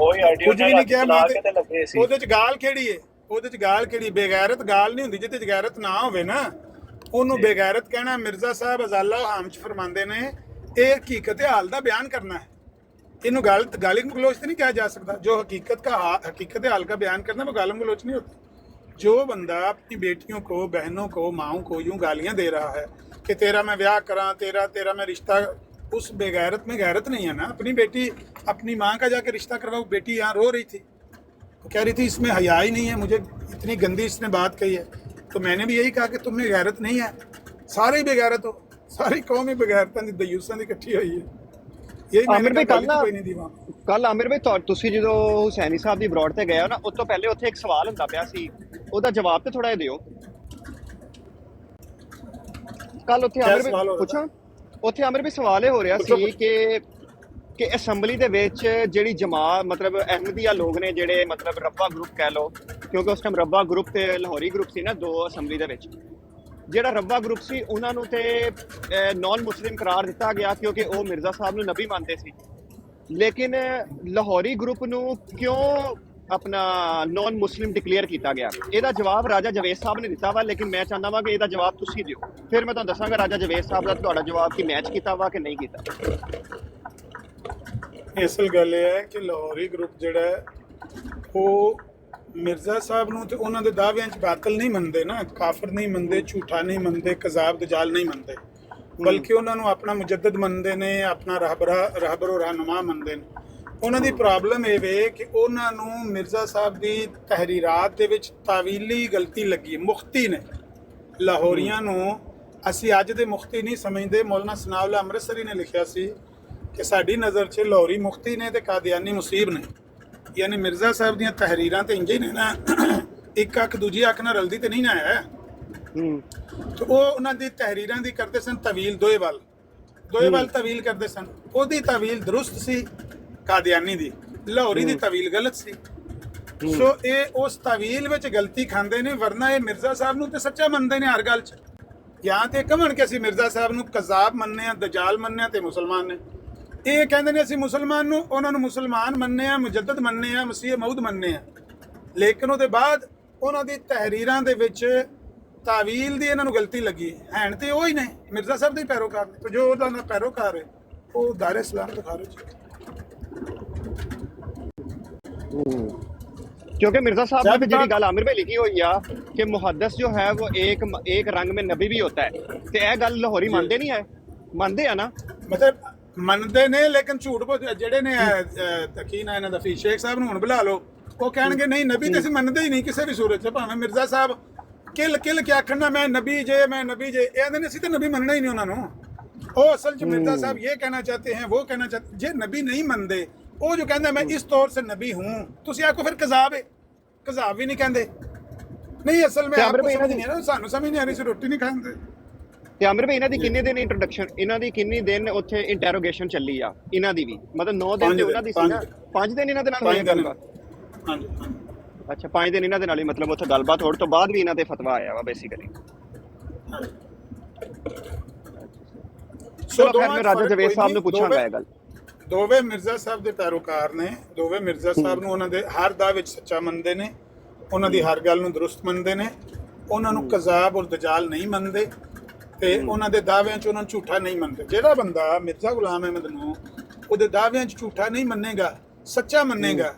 ਆਈਡੀਆ ਕੁਝ ਵੀ ਨਹੀਂ ਕਿਹਾ ਮੈਂ ਤੇ ਲੱਗੇ ਸੀ। ਉਹਦੇ 'ਚ ਗਾਲ ਕਿਹੜੀ ਹੈ? ਉਹਦੇ 'ਚ ਗਾਲ ਕਿਹੜੀ? ਬੇਗੈਰਤ ਗਾਲ ਨਹੀਂ ਹੁੰਦੀ। ਜਿੱਤੇ 'ਚ ਗੈਰਤ ਨਾ ਹੋਵੇ ਨਾ ਉਹਨੂੰ ਬੇਗੈਰਤ ਕਹਿਣਾ। ਮਿਰਜ਼ਾ ਸਾਹਿਬ ਅਜ਼ਾਲਾ ਹਾਮ 'ਚ ਫਰਮਾਉਂਦੇ ਨੇ ਇਹ ਹਕੀਕਤ ਹਾਲ ਦਾ ਬਿਆਨ करना है। ਇਹਨੂੰ गाली गलोच तो नहीं कहा जा सकता। जो हकीकत हाल का बयान करना वो गाली गलोच नहीं होती। जो बंदा अपनी बेटियों को, बहनों को, माओं को यूं गालियां दे रहा है कि तेरा मैं ब्याह करा, तेरा मैं रिश्ता, उस बेगैरत में गैरत नहीं है ना। अपनी बेटी अपनी माँ का जाके रिश्ता करवाओ। बेटी यहाँ रो रही थी, वो कह रही थी इसमें हया ही नहीं है, मुझे इतनी गंदी इसने बात कही है। तो मैंने भी यही कहा कि तुम्हें गैरत नहीं है, सारे ही बेगैरत हो, सारी कौम ही बेगैरਤਾਂ ਦੀ ਦਯੂਸਾਂ ਦੀ ਇਕੱਠੀ ਹੋਈ ਹੈ। ਆਮਿਰ ਭਾਈ ਕੱਲ ਆਮਿਰ ਭਾਈ ਤੁਸੀਂ ਜਦੋਂ ਹੁਸੈਨੀ ਸਾਹਿਬ ਦੀ ਬਰੋਡ ਤੇ ਗਏ ਹੋ ਨਾ, ਉਸ ਤੋਂ ਪਹਿਲੇ ਉੱਥੇ ਇੱਕ ਸਵਾਲ ਹੁੰਦਾ ਪਿਆ ਸੀ, ਉਹਦਾ ਜਵਾਬ ਤੇ ਥੋੜਾ ਜਿਹਾ ਦਿਓ। ਕੱਲ ਉੱਥੇ ਆਮਿਰ ਭਾਈ ਪੁੱਛਾਂ, ਉੱਥੇ ਆਮਿਰ ਭਾਈ ਸਵਾਲ ਇਹ ਹੋ ਰਿਹਾ ਸੀ ਕਿ ਅਸੈਂਬਲੀ ਦੇ ਵਿੱਚ ਜਿਹੜੀ ਜਮਾਤ ਮਤਲਬ ਅਹਿਮਦੀਆ ਲੋਕ ਨੇ ਜਿਹੜੇ ਮਤਲਬ ਰੱਬਾ ਗਰੁੱਪ ਕਹਿ ਲਓ, ਕਿਉਂਕਿ ਉਸ ਟਾਈਮ ਰੱਬਾ ਗਰੁੱਪ ਤੇ ਲਾਹੌਰੀ ਗਰੁੱਪ ਸੀ ਨਾ ਦੋ ਅਸੈਂਬਲੀ ਦੇ ਵਿੱਚ। ਜਿਹੜਾ ਰੱਬਾ ਗਰੁੱਪ ਸੀ ਉਹਨਾਂ ਨੂੰ ਤੇ ਨਾਨ ਮੁਸਲਿਮ ਕਰਾਰ ਦਿੱਤਾ ਗਿਆ ਕਿਉਂਕਿ ਉਹ ਮਿਰਜ਼ਾ ਸਾਹਿਬ ਨੂੰ ਨਬੀ ਮੰਨਦੇ ਸੀ। ਲੇਕਿਨ ਲਾਹੌਰੀ ਗਰੁੱਪ ਨੂੰ ਕਿਉਂ ਆਪਣਾ ਨਾਨ ਮੁਸਲਿਮ ਡਿਕਲੇਅਰ ਕੀਤਾ ਗਿਆ? ਇਹਦਾ ਜਵਾਬ ਰਾਜਾ ਜਵੇਦ ਸਾਹਿਬ ਨੇ ਦਿੱਤਾ ਵਾ, ਲੇਕਿਨ ਮੈਂ ਚਾਹੁੰਦਾ ਵਾਂ ਕਿ ਇਹਦਾ ਜਵਾਬ ਤੁਸੀਂ ਦਿਓ, ਫਿਰ ਮੈਂ ਤੁਹਾਨੂੰ ਦੱਸਾਂਗਾ ਰਾਜਾ ਜਵੇਦ ਸਾਹਿਬ ਦਾ ਤੁਹਾਡਾ ਜਵਾਬ ਕੀ ਮੈਚ ਕੀਤਾ ਵਾ ਕਿ ਨਹੀਂ ਕੀਤਾ। ਅਸਲ ਗੱਲ ਇਹ ਹੈ ਕਿ ਲਾਹੌਰੀ ਗਰੁੱਪ ਜਿਹੜਾ ਹੈ ਉਹ ਮਿਰਜ਼ਾ ਸਾਹਿਬ ਨੂੰ ਤੇ ਉਹਨਾਂ ਦੇ ਦਾਅਵਿਆਂ 'ਚ ਬਾਤਲ ਨਹੀਂ ਮੰਨਦੇ ਨਾ, ਕਾਫਰ ਨਹੀਂ ਮੰਨਦੇ, ਝੂਠਾ ਨਹੀਂ ਮੰਨਦੇ, ਕਜ਼ਾਬ ਦਜਾਲ ਨਹੀਂ ਮੰਨਦੇ, ਬਲਕਿ ਉਹਨਾਂ ਨੂੰ ਆਪਣਾ ਮੁਜੱਦਦ ਮੰਨਦੇ ਨੇ, ਆਪਣਾ ਰਹਿਬਰ ਰਹਿਨੁਮਾ ਮੰਨਦੇ ਨੇ। ਉਹਨਾਂ ਦੀ ਪ੍ਰੋਬਲਮ ਇਹ ਵੇ ਕਿ ਉਹਨਾਂ ਨੂੰ ਮਿਰਜ਼ਾ ਸਾਹਿਬ ਦੀ ਤਹਿਰੀਰਾਤ ਦੇ ਵਿੱਚ ਤਾਵੀਲੀ ਗਲਤੀ ਲੱਗੀ। ਮੁਖਤੀ ਨੇ ਲਾਹੌਰੀਆਂ ਨੂੰ ਅਸੀਂ ਅੱਜ ਦੇ ਮੁਖਤੀ ਨਹੀਂ ਸਮਝਦੇ। ਮੌਲਾਨਾ ਸਨਾਉਲਾ ਅੰਮ੍ਰਿਤਸਰੀ ਨੇ ਲਿਖਿਆ ਸੀ ਕਿ ਸਾਡੀ ਨਜ਼ਰ 'ਚ ਲਾਹੌਰੀ ਮੁਖਤੀ ਨੇ ਤੇ ਕਾਦੀਆਨੀ ਮੁਸੀਬ ਨੇ। ਯਾਨੀ ਮਿਰਜ਼ਾ ਸਾਹਿਬ ਦੀਆਂ ਤਹਿਰੀਰਾਂ ਤੇ ਇੰਜ ਹੀ ਨੇ ਨਾ, ਇੱਕ ਅੱਖ ਦੂਜੀ ਅੱਖ ਨਾਲ ਰਲਦੀ ਤੇ ਨਹੀਂ ਨਾ ਹੈ। ਤੇ ਉਹ ਉਹਨਾਂ ਦੀ ਤਹਿਰੀਰਾਂ ਦੀ ਕਰਦੇ ਸਨ ਤਵੀਲ, ਦੋਏ ਵੱਲ ਤਵੀਲ ਕਰਦੇ ਸਨ। ਉਹਦੀ ਤਵੀਲ ਦਰੁਸਤ ਸੀ, ਕਾਦੀਆਨੀ ਦੀ। ਲਾਹੌਰੀ ਦੀ ਤਵੀਲ ਗਲਤ ਸੀ। ਸੋ ਇਹ ਉਸ ਤਵੀਲ ਵਿੱਚ ਗਲਤੀ ਖਾਂਦੇ ਨੇ, ਵਰਨਾ ਇਹ ਮਿਰਜ਼ਾ ਸਾਹਿਬ ਨੂੰ ਤੇ ਸੱਚਾ ਮੰਨਦੇ ਨੇ ਹਰ ਗੱਲ 'ਚ। ਜਾਂ ਤੇ ਕਹਣ ਕਿ ਅਸੀਂ ਮਿਰਜ਼ਾ ਸਾਹਿਬ ਨੂੰ ਕਜ਼ਾਬ ਮੰਨਦੇ ਹਾਂ, ਦਜਾਲ ਮੰਨਦੇ ਹਾਂ ਤੇ ਮੁਸਲਮਾਨ ਨੇ। ਇਹ ਕਹਿੰਦੇ ਨੇ ਅਸੀਂ ਮੁਸਲਮਾਨ ਨੂੰ, ਉਹਨਾਂ ਨੂੰ ਮੁਸਲਮਾਨ ਮੰਨਦੇ ਹਾਂ, ਮੁਜੱਦਦ ਮੰਨਦੇ ਹਾਂ, ਮਸੀਹ ਮਊਦ ਮੰਨਦੇ ਹਾਂ। ਲੇਕਿਨ ਉਹਦੇ ਬਾਅਦ ਉਹਨਾਂ ਦੀ ਤਹਿਰੀਰਾਂ ਦੇ ਵਿੱਚ ਤਾਵੀਲ ਦੀ ਇਹਨਾਂ ਨੂੰ ਗਲਤੀ ਲੱਗੀ। ਹੈਣ ਤੇ ਉਹ ਹੀ ਨੇ, ਮਿਰਜ਼ਾ ਸਾਹਿਬ ਦੇ ਪੈਰੋਕਾਰ ਨੇ। ਜੋ ਉਹਨਾਂ ਦਾ ਪੈਰੋਕਾਰ ਹੈ ਉਹ ਦਾਰ ਇਸਲਾਮ ਤੋਂ ਖਾਰਿਜ। क्योंकि मिर्जा साहब ने भी गल आमिर भाई लिखी हुई है कि मुहद्दस जो है वो एक रंग में नबी भी होता है, तो यह गल लाहौरी मानते नहीं है? मानते हैं ना, मतलब ਮੰਨਦੇ ਨੇ, ਲੇਕਿਨ ਝੂਠ ਜਿਹੜੇ ਨੇ ਕੀ ਨਾ ਇਹਨਾਂ ਦਾ ਫੀ ਸ਼ੇਖ ਸਾਹਿਬ ਨੂੰ ਹੁਣ ਬੁਲਾ ਲਓ, ਉਹ ਕਹਿਣਗੇ ਨਹੀਂ ਨਬੀ ਤੇ ਅਸੀਂ ਮੰਨਦੇ ਹੀ ਨਹੀਂ ਕਿਸੇ ਵੀ ਸੂਰਤ 'ਚ। ਭਾਵੇਂ ਮਿਰਜ਼ਾ ਸਾਹਿਬ ਕਿਲ ਕੇ ਆਖਣਾ ਮੈਂ ਨਬੀ ਜੇ ਇਹ ਆਂਦੇ ਨੇ ਅਸੀਂ ਤਾਂ ਨਬੀ ਮੰਨਣਾ ਹੀ ਨਹੀਂ ਉਹਨਾਂ ਨੂੰ। ਉਹ ਅਸਲ 'ਚ ਮਿਰਜ਼ਾ ਸਾਹਿਬ ਇਹ ਕਹਿਣਾ ਚਾਹਤੇ हैं, वो कहना चाहते ਜੇ ਨਬੀ ਨਹੀਂ ਮੰਨਦੇ, ਉਹ ਜੋ ਕਹਿੰਦਾ ਮੈਂ ਇਸ ਤੌਰ ਸੇ ਨਬੀ ਹੂੰ, ਤੁਸੀਂ ਆਖੋ ਫਿਰ ਕਜ਼ਾਬ ਹੈ। ਕਜ਼ਾਬ ਵੀ ਨਹੀਂ ਕਹਿੰਦੇ। ਨਹੀਂ ਅਸਲ में आपको समझ नहीं आ रहा, ਸਾਨੂੰ ਸਮਝ ਨਹੀਂ ਆ ਰਹੀ ਸੀ, ਰੋਟੀ ਨਹੀਂ ਖਾਂਦੇ। ਤੇ ਆਮਿਰ ਭਾਈ ਇਹਨਾਂ ਦੀ ਕਿੰਨੇ ਦਿਨ ਇੰਟਰੋਡਕਸ਼ਨ, ਇਹਨਾਂ ਦੀ ਕਿੰਨੇ ਦਿਨ ਉੱਥੇ ਇੰਟਰੋਗੇਸ਼ਨ ਚੱਲੀ ਆ ਇਹਨਾਂ ਦੀ ਵੀ? ਮਤਲਬ 9 ਦਿਨ ਤੇ ਉਹਨਾਂ ਦੀ ਸੀ ਨਾ, 5 ਦਿਨ ਇਹਨਾਂ ਦੇ ਨਾਲ ਹੋਈ ਗੱਲਬਾਤ। ਹਾਂਜੀ ਅੱਛਾ 5 ਦਿਨ ਇਹਨਾਂ ਦੇ ਨਾਲ ਹੀ ਮਤਲਬ ਉੱਥੇ ਗੱਲਬਾਤ ਹੋਣ ਤੋਂ ਬਾਅਦ ਵੀ ਇਹਨਾਂ ਤੇ ਫਤਵਾ ਆਇਆ ਵਾ ਬੇਸਿਕਲੀ। ਸੋ ਮੈਂ ਰਾਜਾ ਜਵੇਦ ਸਾਹਿਬ ਨੂੰ ਪੁੱਛਾਂਗਾ ਇਹ ਗੱਲ। ਦੋਵੇਂ ਮਿਰਜ਼ਾ ਸਾਹਿਬ ਦੇ ਪੈਰੋਕਾਰ ਨੇ, ਦੋਵੇਂ ਮਿਰਜ਼ਾ ਸਾਹਿਬ ਨੂੰ ਉਹਨਾਂ ਦੇ ਹਰ ਦਾਅ ਵਿੱਚ ਸੱਚਾ ਮੰਨਦੇ ਨੇ, ਉਹਨਾਂ ਦੀ ਹਰ ਗੱਲ ਨੂੰ ਦਰੁਸਤ ਮੰਨਦੇ ਨੇ, ਉਹਨਾਂ ਨੂੰ ਕਜ਼ਾਬ ਔਰ ਦਜਾਲ ਨਹੀਂ ਮੰਨਦੇ ਤੇ ਉਹਨਾਂ ਦੇ ਦਾਅਵਿਆਂ 'ਚ ਉਹਨਾਂ ਨੂੰ ਝੂਠਾ ਨਹੀਂ ਮੰਨਦੇ। ਜਿਹੜਾ ਬੰਦਾ ਮਿਰਜ਼ਾ ਗੁਲਾਮ ਅਹਿਮਦ ਨੂੰ ਉਹਦੇ ਦਾਅਵਿਆਂ 'ਚ ਝੂਠਾ ਨਹੀਂ ਮੰਨੇਗਾ, ਸੱਚਾ ਮੰਨੇਗਾ,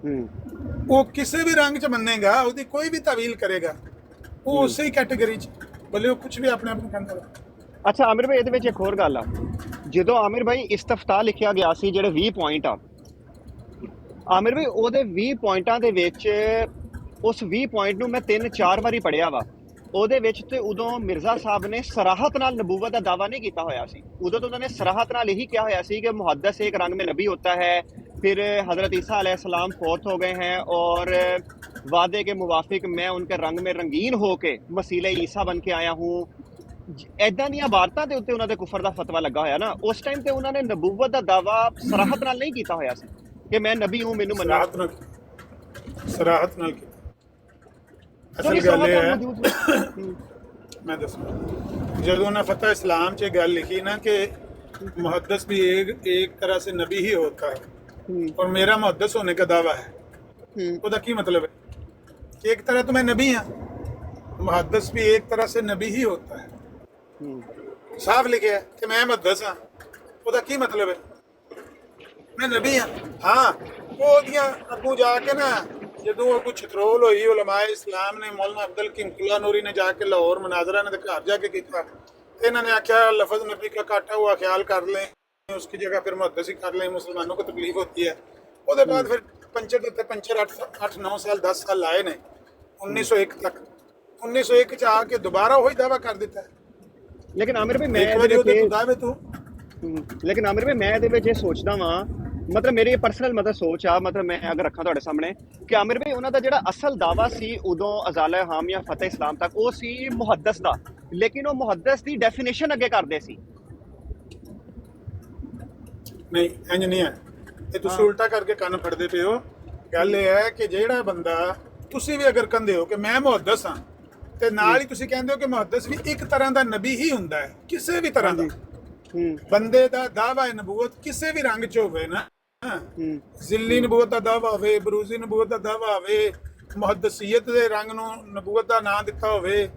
ਉਹ ਕਿਸੇ ਵੀ ਰੰਗ ਚ ਮੰਨੇਗਾ, ਉਹਦੀ ਕੋਈ ਵੀ ਤਾਵੀਲ ਕਰੇਗਾ, ਉਹ ਉਸੇ ਹੀ ਕੈਟਾਗਰੀ ਚ, ਭਲੇ ਉਹ ਕੁਝ ਵੀ ਆਪਣੇ ਆਪ ਨੂੰ ਕਹਿੰਦਾ ਵਾ। ਅੱਛਾ ਆਮਿਰ ਭਾਈ, ਇਹਦੇ ਵਿੱਚ ਇੱਕ ਹੋਰ ਗੱਲ ਆ, ਜਦੋਂ ਆਮਿਰ ਭਾਈ ਇਸਤਫਤਾ ਲਿਖਿਆ ਗਿਆ ਸੀ, ਜਿਹੜੇ 20 ਪੁਆਇੰਟ ਆ ਆਮਿਰ ਭਾਈ, ਉਹਦੇ 20 ਪੁਆਇੰਟਾਂ ਦੇ ਵਿੱਚ ਉਸ 20 ਪੁਆਇੰਟ ਨੂੰ ਮੈਂ 3-4 ਵਾਰੀ ਪੜ੍ਹਿਆ ਵਾ। ਉਹਦੇ ਵਿੱਚ ਤੇ ਉਦੋਂ ਮਿਰਜ਼ਾ ਸਾਹਿਬ ਨੇ ਸਰਾਹਤ ਨਾਲ ਨਬੂਵਤ ਦਾ ਦਾਵਾ ਨਹੀਂ ਕੀਤਾ ਹੋਇਆ ਸੀ। ਉਦੋਂ ਤਾਂ ਉਹਨਾਂ ਨੇ ਸਰਾਹਤ ਨਾਲ ਇਹੀ ਕਿਹਾ ਹੋਇਆ ਸੀ ਕਿ ਮੁਹੱਦਸ एक रंग में नबी होता है, फिर हज़रत ईसा अलैहिस्सलाम फौत हो गए हैं और वादे के मुवाफिक मैं उनके रंग में रंगीन हो के मसीले ईसा बन के आया हूँ। ਇੱਦਾਂ ਦੀਆਂ ਇਬਾਰਤਾਂ ਦੇ ਉੱਤੇ ਉਹਨਾਂ ਦੇ ਕੁਫਰ ਦਾ ਫਤਵਾ ਲੱਗਾ ਹੋਇਆ ਨਾ। ਉਸ ਟਾਈਮ ਤੇ ਉਹਨਾਂ ਨੇ ਨਬੂਵਤ ਦਾ ਦਾਵਾ ਸਰਾਹਤ ਨਾਲ ਨਹੀਂ ਕੀਤਾ ਹੋਇਆ ਸੀ ਕਿ ਮੈਂ ਨਬੀ ਹੂੰ, ਮੈਨੂੰ ਮੰਨੋ। ਸਰਾਹਤ ਨਾਲ ਕੀਤਾ। ਅਸਲ ਗੱਲ ਇਹ ਹੈ, ਮੈਂ ਦੱਸਾਂ, ਜਦੋਂ ਉਹਨਾਂ ਫਤह इस्लाम ਚ ਗੱਲ ਲਿਖੀ ਨਾ ਕਿ मुहद्दस भी एक तरह से नबी ही होता है और मेरा मुहद्दस होने का दावा है, ਉਹਦਾ ਕੀ ਮਤਲਬ ਹੈ ਕਿ ਇੱਕ ਤਰ੍ਹਾਂ ਤੋਂ ਮੈਂ ਨਬੀ ਹਾਂ, मुहद्दस भी एक तरह से नबी ही होता है, ਸਾਫ਼ ਲਿਖਿਆ ਕਿ ਮੈਂ ਮੁਹੱਦਸ ਹਾਂ, ਉਹਦਾ ਕੀ ਮਤਲਬ ਹੈ ਮੈਂ ਨਬੀ ਹਾਂ। ਹਾਂ, ਉਹਦੀਆਂ ਅੱਗੋਂ ਜਾ ਕੇ ਨਾ ਜਦੋਂ ਕੁਝ ਤਰੋਲ ਹੋਈ ਉਲਮਾਏ ਇਸਲਾਮ ਨੇ, ਮੌਲਾਨਾ ਅਬਦੁਲ ਕਿਮਤੁੱਲਾ ਨੂਰੀ ਨੇ ਜਾ ਕੇ ਲਾਹੌਰ ਮਨਾਜ਼ਰਾ ने ਘਰ ਜਾ ਕੇ ਕੀਤਾ, इन्होंने आख्या लफ्ज़ नबी का काटा हुआ ख्याल कर लें, उसकी जगह फिर मुहद्दिस ही कर लें, मुसलमानों को तकलीफ होती है। उसके बाद फिर पंचर 8-9 साल 10 साल लाए ने 1901 तक, 1901 च आके दोबारा वही दावा कर दिता है। लेकिन आमिर भाई मैं लेकिन आमिर भाई मैं ਇਹਦੇ ਵਿੱਚ ਇਹ ਸੋਚਦਾ ਵਾਂ, ਮਤਲਬ ਮੇਰੀ ਪਰਸਨਲ ਮਤਲਬ ਸੋਚ ਆ, ਮਤਲਬ ਮੈਂ ਅਗਰ ਰੱਖਾਂ ਤੁਹਾਡੇ ਸਾਹਮਣੇ ਕਿ ਆਮਿਰ ਭਾਈ ਉਹਨਾਂ ਦਾ ਜਿਹੜਾ ਅਸਲ ਦਾਵਾ ਸੀ ਉਦੋਂ ਅਜ਼ਾਲਾ ਹਾਮ ਜਾਂ ਫਤह ਇਸਲਾਮ ਤੱਕ, ਉਹ ਸੀ ਮੁਹੱਦਸ ਦਾ, ਲੇਕਿਨ ਉਹ ਮੁਹੱਦਸ ਦੀ ਡੈਫੀਨੇਸ਼ਨ ਅੱਗੇ ਕਰਦੇ ਸੀ। ਨਹੀਂ, ਇੰਜ ਨਹੀਂ ਹੈ, ਇਹ ਤੁਸੀਂ ਉਲਟਾ ਕਰਕੇ ਕੰਨ ਫੜਦੇ ਪਏ ਹੋ। ਗੱਲ ਇਹ ਹੈ ਕਿ ਜਿਹੜਾ ਬੰਦਾ, ਤੁਸੀਂ ਵੀ ਅਗਰ ਕਹਿੰਦੇ ਹੋ ਕਿ ਮੈਂ ਮੁਹੱਦਸ ਹਾਂ ਤੇ ਨਾਲ ਹੀ ਤੁਸੀਂ ਕਹਿੰਦੇ ਹੋ ਕਿ ਮੁਹੱਦਸ ਵੀ ਇੱਕ ਤਰ੍ਹਾਂ ਦਾ ਨਬੀ ਹੀ ਹੁੰਦਾ ਹੈ, ਕਿਸੇ ਵੀ ਤਰ੍ਹਾਂ ਦਾ ਬੰਦੇ ਦਾ ਦਾਵਾ ਹੈ ਨਬੂਵਤ ਕਿਸੇ ਵੀ ਰੰਗ 'ਚ ਹੋਵੇ ਨਾ, ਜ਼ਿੱਲੀ ਨਬੂਵਤ ਦਾ ਦਾਵਾ ਹੋਵੇ, ਬਰੂਜ਼ੀ ਨਬੂਵਤ ਦਾ ਦਾਵਾ ਹੋਵੇ, ਮੁਹੱਦਸੀਅਤ ਦੇ ਰੰਗ ਨੂੰ ਨਬੂਵਤ ਦਾ ਨਾਂ ਦਿੱਤਾ ਹੋਵੇ,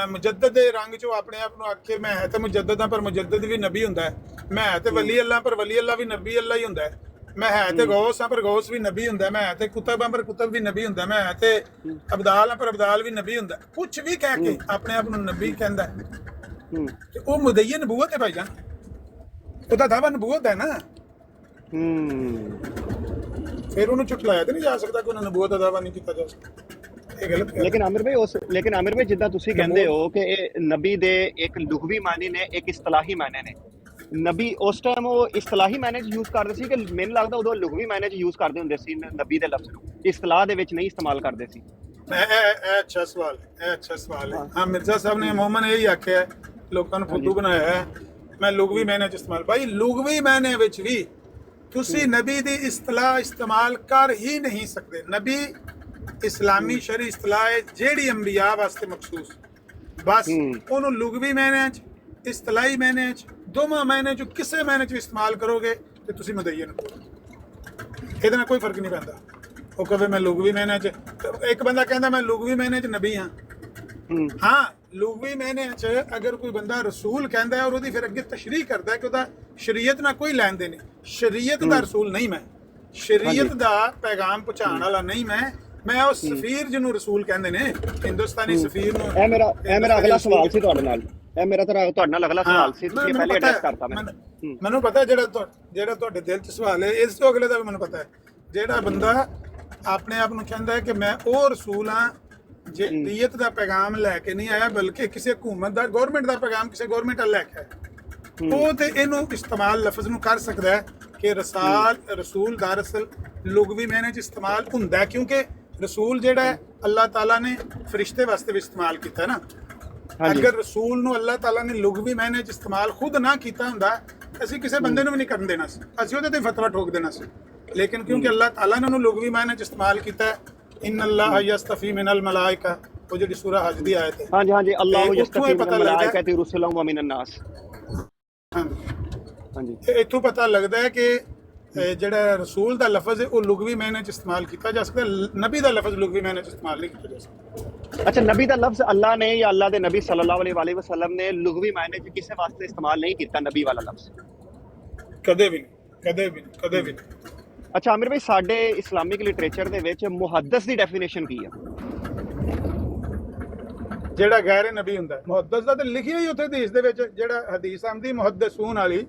ਮੁਜੱਦਦ ਦੇ ਰੰਗ 'ਚੋਂ ਆਪਣੇ ਆਪ ਨੂੰ ਆਖੇ ਮੈਂ ਹੈ ਤੇ ਮੁਜੱਦਦ ਹਾਂ ਪਰ ਮੁਜੱਦਦ ਵੀ ਨਬੀ ਹੁੰਦਾ ਹੈ, ਮੈਂ ਹੈ ਤੇ ਵਲੀ ਅੱਲਾ ਪਰ ਵਲੀ ਅੱਲਾ ਵੀ ਨਬੀ ਅੱਲਾ ਹੀ ਹੁੰਦਾ ਹੈ, ਮੈਂ ਹੈ ਤੇ ਗੌਸ ਹਾਂ ਪਰ ਗੌਸ ਵੀ ਨਬੀ ਹੁੰਦਾ ਹੈ, ਮੈਂ ਹੈ ਤੇ ਕੁਤਬ ਹਾਂ ਪਰ ਕੁਤਬ ਵੀ ਨਬੀ ਹੁੰਦਾ ਹੈ, ਮੈਂ ਹੈ ਤੇ ਅਬਦਾਲ ਹਾਂ ਪਰ ਅਬਦਾਲ ਵੀ ਨਬੀ ਹੁੰਦਾ, ਕੁਛ ਵੀ ਕਹਿ ਕੇ ਆਪਣੇ ਆਪ ਨੂੰ ਨਬੀ ਕਹਿੰਦਾ ਤੇ ਉਹ ਮੁਦੱਈਨ ਨਬੂਵਤ ਹੈ ਭਾਈਜਾਨ, ਉਹਦਾ ਦਾਵਾ ਨਬੂਵਤ ਹੈ ਨਾ। ਫਿਰ ਉਹਨੂੰ ਝੁਠਲਾਇਆ ਤੇ ਨਹੀਂ ਜਾ ਸਕਦਾ ਕਿ ਉਹਨਾਂ ਨਬੂਵਤ ਦਾ ਦਾਵਾ ਨਹੀਂ ਕੀਤਾ ਜਾ ਸਕਦਾ, ਇਹ ਗਲਤ ਹੈ। ਲੇਕਿਨ ਆਮਿਰ ਭਾਈ ਜਿੱਦਾਂ ਤੁਸੀਂ ਕਹਿੰਦੇ ਹੋ ਕਿ ਇਹ ਨਬੀ ਦੇ ਇੱਕ ਲੁਗਵੀ ਮਾਇਨੇ ਨੇ, ਇੱਕ ਇਸਤਲਾਹੀ ਮਾਇਨੇ ਨੇ, ਨਬੀ ਉਸ ਟਾਈਮ ਉਹ ਇਸਤਲਾਹੀ ਮਾਇਨੇ 'ਚ ਯੂਜ਼ ਕਰਦੇ ਸੀ ਕਿ ਮੈਨੂੰ ਲੱਗਦਾ ਉਦੋਂ ਲੁਗਵੀ ਮਾਇਨੇ 'ਚ ਯੂਜ਼ ਕਰਦੇ ਹੁੰਦੇ ਸੀ ਨਬੀ ਦੇ ਲਫ਼ਜ਼ ਨੂੰ, ਇਸਤਲਾਹ ਦੇ ਵਿੱਚ ਨਹੀਂ ਇਸਤੇਮਾਲ ਕਰਦੇ ਸੀ। ਅੱਛਾ ਸਵਾਲ ਹੈ, ਅੱਛਾ ਸਵਾਲ ਹੈ। ਹਾਂ, ਮਿਰਜ਼ਾ ਸਾਹਿਬ ਨੇ ਅਮੂਮਨ ਇਹੀ ਆਖਿਆ ਹੈ, ਲੋਕਾਂ ਨੂੰ ਫੁੱਦੂ ਬਣਾਇਆ ਹੈ, ਮੈਂ ਲੁਗਵੀ ਮਾਇਨੇ 'ਚ ਇਸਤੇਮਾਲ। ਭਾਈ ਲੁਗਵੀ ਮਾਇਨੇ ਵਿੱਚ ਵੀ ਤੁਸੀਂ ਨਬੀ ਦੀ ਇਸਤਲਾਹ ਇਸਤੇਮਾਲ ਕਰ ਹੀ ਨਹੀਂ ਸਕਦੇ। ਨਬੀ ਇਸਲਾਮੀ ਸ਼ਰਈ ਇਸਤਲਾਹ ਹੈ ਜਿਹੜੀ ਅੰਬੀਆ ਵਾਸਤੇ ਮਖਸੂਸ, ਬਸ ਉਹਨੂੰ ਲੁਗਵੀ ਮਾਇਨੇ 'ਚ, ਇਸਤਲਾਹੀ ਮਾਇਨੇ 'ਚ, ਦੋਵਾਂ ਮਾਇਨੇ 'ਚ ਕਿਸੇ ਮਾਇਨੇ 'ਚ ਇਸਤੇਮਾਲ ਕਰੋਗੇ ਤੇ ਤੁਸੀਂ ਮੁਦੱਈਨ ਹੋ, ਇਹਦੇ ਨਾਲ ਕੋਈ ਫਰਕ ਨਹੀਂ ਪੈਂਦਾ। ਉਹ ਕਹੇ ਮੈਂ ਲੁਗਵੀ ਮਾਇਨੇ 'ਚ, ਇੱਕ ਬੰਦਾ ਕਹਿੰਦਾ ਮੈਂ ਲੁਗਵੀ ਮਾਇਨੇ 'ਚ ਨਬੀ ਹਾਂ, ਹਾਂ ਲੁਗਵੀ ਮਾਇਨੇ 'ਚ ਅਗਰ ਕੋਈ ਬੰਦਾ ਰਸੂਲ ਕਹਿੰਦਾ ਹੈ ਔਰ ਉਹਦੀ ਫਿਰ ਅੱਗੇ ਤਸ਼ਰੀਹ ਕਰਦਾ ਹੈ ਕਿ ਉਹਦਾ ਸ਼ਰੀਅਤ ਨਾਲ ਕੋਈ ਲੈਣ ਦੇਣ ਨਹੀਂ, ਸ਼ਰੀਅਤ ਦਾ ਰਸੂਲ ਨਹੀਂ ਮੈਂ, ਸ਼ਰੀਅਤ ਦਾ ਪੈਗਾਮ ਪਹੁੰਚਾਉਣ ਵਾਲਾ ਨਹੀਂ ਮੈਂ ਉਹ ਸਫੀਰ ਜਿਹਨੂੰ ਰਸੂਲ ਕਹਿੰਦੇ ਨੇ, ਹਿੰਦੁਸਤਾਨੀ ਸਫੀਰ ਨੂੰ। ਇਹ ਮੇਰਾ ਅਗਲਾ ਸਵਾਲ ਸੀ ਤੁਹਾਡੇ ਨਾਲ, ਇਹ ਮੇਰਾ ਤੁਹਾਡੇ ਨਾਲ ਅਗਲਾ ਸਵਾਲ ਸੀ, ਤੁਸੀਂ ਪਹਿਲੇ ਐਡਰੈਸ ਕਰਤਾ ਮੈਨੂੰ ਪਤਾ ਜਿਹੜਾ ਤੁਹਾਡੇ ਦਿਲ 'ਚ ਸਵਾਲ ਹੈ, ਇਸ ਤੋਂ ਅਗਲੇ ਦਾ ਵੀ ਮੈਨੂੰ ਪਤਾ ਹੈ। ਜਿਹੜਾ ਬੰਦਾ ਆਪਣੇ ਆਪ ਨੂੰ ਕਹਿੰਦਾ ਹੈ ਕਿ ਮੈਂ ਉਹ ਰਸੂਲ ਹਾਂ ਜੇ ਨੀਅਤ ਦਾ ਪੈਗਾਮ ਲੈ ਕੇ ਨਹੀਂ ਆਇਆ ਬਲਕਿ ਕਿਸੇ ਹਕੂਮਤ ਦਾ, ਗਵਰਨਮੈਂਟ ਦਾ ਪੈਗਾਮ ਕਿਸੇ ਗਵਰਨਮੈਂਟ ਵੱਲ ਲੈ ਕੇ ਆਇਆ, ਉਹ ਤੇ ਇਹਨੂੰ ਇਸਤੇਮਾਲ ਲਫ਼ਜ਼ ਨੂੰ ਕਰ ਸਕਦਾ ਹੈ ਕਿ ਰਸੂਲ ਦਰਅਸਲ ਲੁਗਵੀ ਮਾਇਨੇ 'ਚ ਇਸਤੇਮਾਲ ਹੁੰਦਾ ਹੈ, ਕਿਉਂਕਿ ਰਸੂਲ ਜਿਹੜਾ ਹੈ ਅੱਲਾਹ ਤਾਲਾ ਨੇ ਫਰਿਸ਼ਤੇ ਵਾਸਤੇ ਵੀ ਇਸਤੇਮਾਲ ਕੀਤਾ ਨਾ। ਅਗਰ ਰਸੂਲ ਨੂੰ ਅੱਲਾਹ ਤਾਲਾ ਨੇ ਲੁਗਵੀ ਮਾਇਨੇ 'ਚ ਇਸਤੇਮਾਲ ਖੁਦ ਨਾ ਕੀਤਾ ਹੁੰਦਾ, ਅਸੀਂ ਕਿਸੇ ਬੰਦੇ ਨੂੰ ਵੀ ਨਹੀਂ ਕਰਨ ਦੇਣਾ ਸੀ, ਅਸੀਂ ਉਹਦੇ ਤੇ ਫਤਵਾ ਠੋਕ ਦੇਣਾ ਸੀ। ਲੇਕਿਨ ਕਿਉਂਕਿ ਅੱਲਾਹ ਤਾਲਾ ਨੇ ਉਹਨੂੰ ਲੁਗਵੀ ਮਾਇਨੇ 'ਚ ਇਸਤੇਮਾਲ ਕੀਤਾ ਹੈ, ਇਨ ਅੱਲਾਹ ਯਸਤਫੀ ਮਿਨਲ ਮਲਾਇਕਾ, ਉਹ ਜਿਹੜੀ ਸੂਰਾ ਹਜ ਦੀ ਆਇਤ ਹੈ। ਹਾਂਜੀ ਅੱਲਾਹੁ ਯਸਤਫੀ ਮਿਨਲ ਮਲਾਇਕਤੀ ਰੁਸੁਲਨ व मिन الناस। ਹਾਂਜੀ, ਇੱਥੋਂ ਪਤਾ ਲੱਗਦਾ ਹੈ ਕਿ ਜਿਹੜਾ ਰਸੂਲ ਦਾ ਲਫ਼ਜ਼ ਹੈ ਉਹ ਲੁਗਵੀ ਮਾਇਨੇ 'ਚ ਇਸਤੇਮਾਲ ਕੀਤਾ ਜਾ ਸਕਦਾ, ਨਬੀ ਦਾ ਲਫ਼ਜ਼ ਲੁਗਵੀ ਮਾਇਨੇ 'ਚ ਇਸਤੇਮਾਲ ਨਹੀਂ ਕੀਤਾ ਜਾ ਸਕਦਾ। ਅੱਛਾ, ਨਬੀ ਦਾ ਲਫ਼ਜ਼ ਅੱਲਾਹ ਨੇ ਜਾਂ ਅੱਲਾਹ ਦੇ ਨਬੀ ਸੱਲੱਲਾਹੁ अलैहि वसल्लम ਨੇ ਲੁਗਵੀ ਮਾਇਨੇ 'ਚ ਕਿਸੇ ਵਾਸਤੇ ਇਸਤੇਮਾਲ ਨਹੀਂ ਕੀਤਾ, ਨਬੀ ਵਾਲਾ ਲਫ਼ਜ਼ ਕਦੇ ਵੀ ਨਹੀਂ। ਅੱਛਾ ਆਮਿਰ ਭਾਈ, ਸਾਡੇ ਇਸਲਾਮਿਕ ਲਿਟਰੇਚਰ ਦੇ ਵਿੱਚ ਮੁਹੱਦਸ ਦੀ ਡੈਫੀਨੇਸ਼ਨ ਕੀ ਆ? ਜਿਹੜਾ ਗੈਰ ਨਬੀ ਹੁੰਦਾ, ਮੁਹੱਦਸ ਦਾ ਤਾਂ ਲਿਖਿਆ ਹੀ ਉੱਥੇ ਹਦੀਸ ਦੇ ਵਿੱਚ, ਜਿਹੜਾ ਹਦੀਸ ਆਉਂਦੀ ਮੁਹੱਦਸੂਨ ਵਾਲੀ,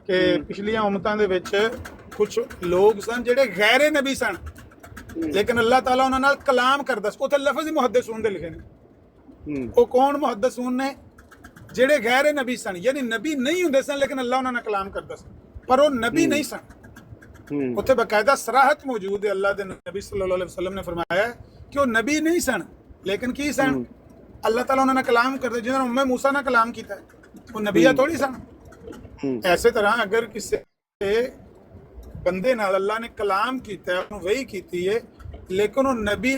ਕਿ ਪਿਛਲੀਆਂ ਉਮਤਾਂ ਦੇ ਵਿੱਚ ਕੁਝ ਲੋਕ ਸਨ ਜਿਹੜੇ ਗੈਰ ਨਬੀ ਸਨ, ਲੇਕਿਨ ਅੱਲਾਹ ਤਾਲਾ ਉਹਨਾਂ ਨਾਲ ਕਲਾਮ ਕਰਦਾ ਸੀ। ਉੱਥੇ ਲਫ਼ਜ਼ ਹੀ ਮੁਹੱਦਸੂਨ ਦੇ ਲਿਖੇ ਨੇ। ਉਹ ਕੌਣ ਮੁਹੱਦਸੂਨ ਨੇ? ਜਿਹੜੇ ਗੈਰ ਨਬੀ ਸਨ, ਯਾਨੀ ਨਬੀ ਨਹੀਂ ਹੁੰਦੇ ਸਨ ਲੇਕਿਨ ਅੱਲਾਹ ਉਹਨਾਂ ਨਾਲ ਕਲਾਮ ਕਰਦਾ ਸੀ, ਪਰ ਉਹ ਨਬੀ ਨਹੀਂ ਸਨ। ਉੱਥੇ ਬਕਾਇਦਾ ਸਰਾਹਤ ਮੌਜੂਦ ਹੈ, ਅੱਲਾਹ ਦੇ ਨਬੀ ਸੱਲੱਲਾਹੁ अलैहि वसल्लम ਨੇ ਫਰਮਾਇਆ ਕਿ ਉਹ ਨਬੀ ਨਹੀਂ ਸਨ ਲੇਕਿਨ ਕੀ ਸਨ? ਅੱਲਾਹ ਤਾਲਾ ਉਹਨਾਂ ਨਾਲ ਕਲਾਮ ਕਰਦੇ, ਜਿਹਨਾਂ ਨੇ ਉम्मे मूसा ਨਾਲ ਕਲਾਮ ਕੀਤਾ, ਉਹ ਨਬੀਆ ਥੋੜੀ ਸਨ। ਐਸੇ ਤਰ੍ਹਾਂ ਅਗਰ ਕਿਸੇ ਬੰਦੇ ਨਾਲ ਅੱਲਾਹ ਨੇ ਕਲਾਮ ਕੀਤਾ, ਉਹਨੂੰ ਵਹੀ ਕੀਤੀ ਹੈ, ਲੇਕਿਨ ਉਹ ਨਬੀ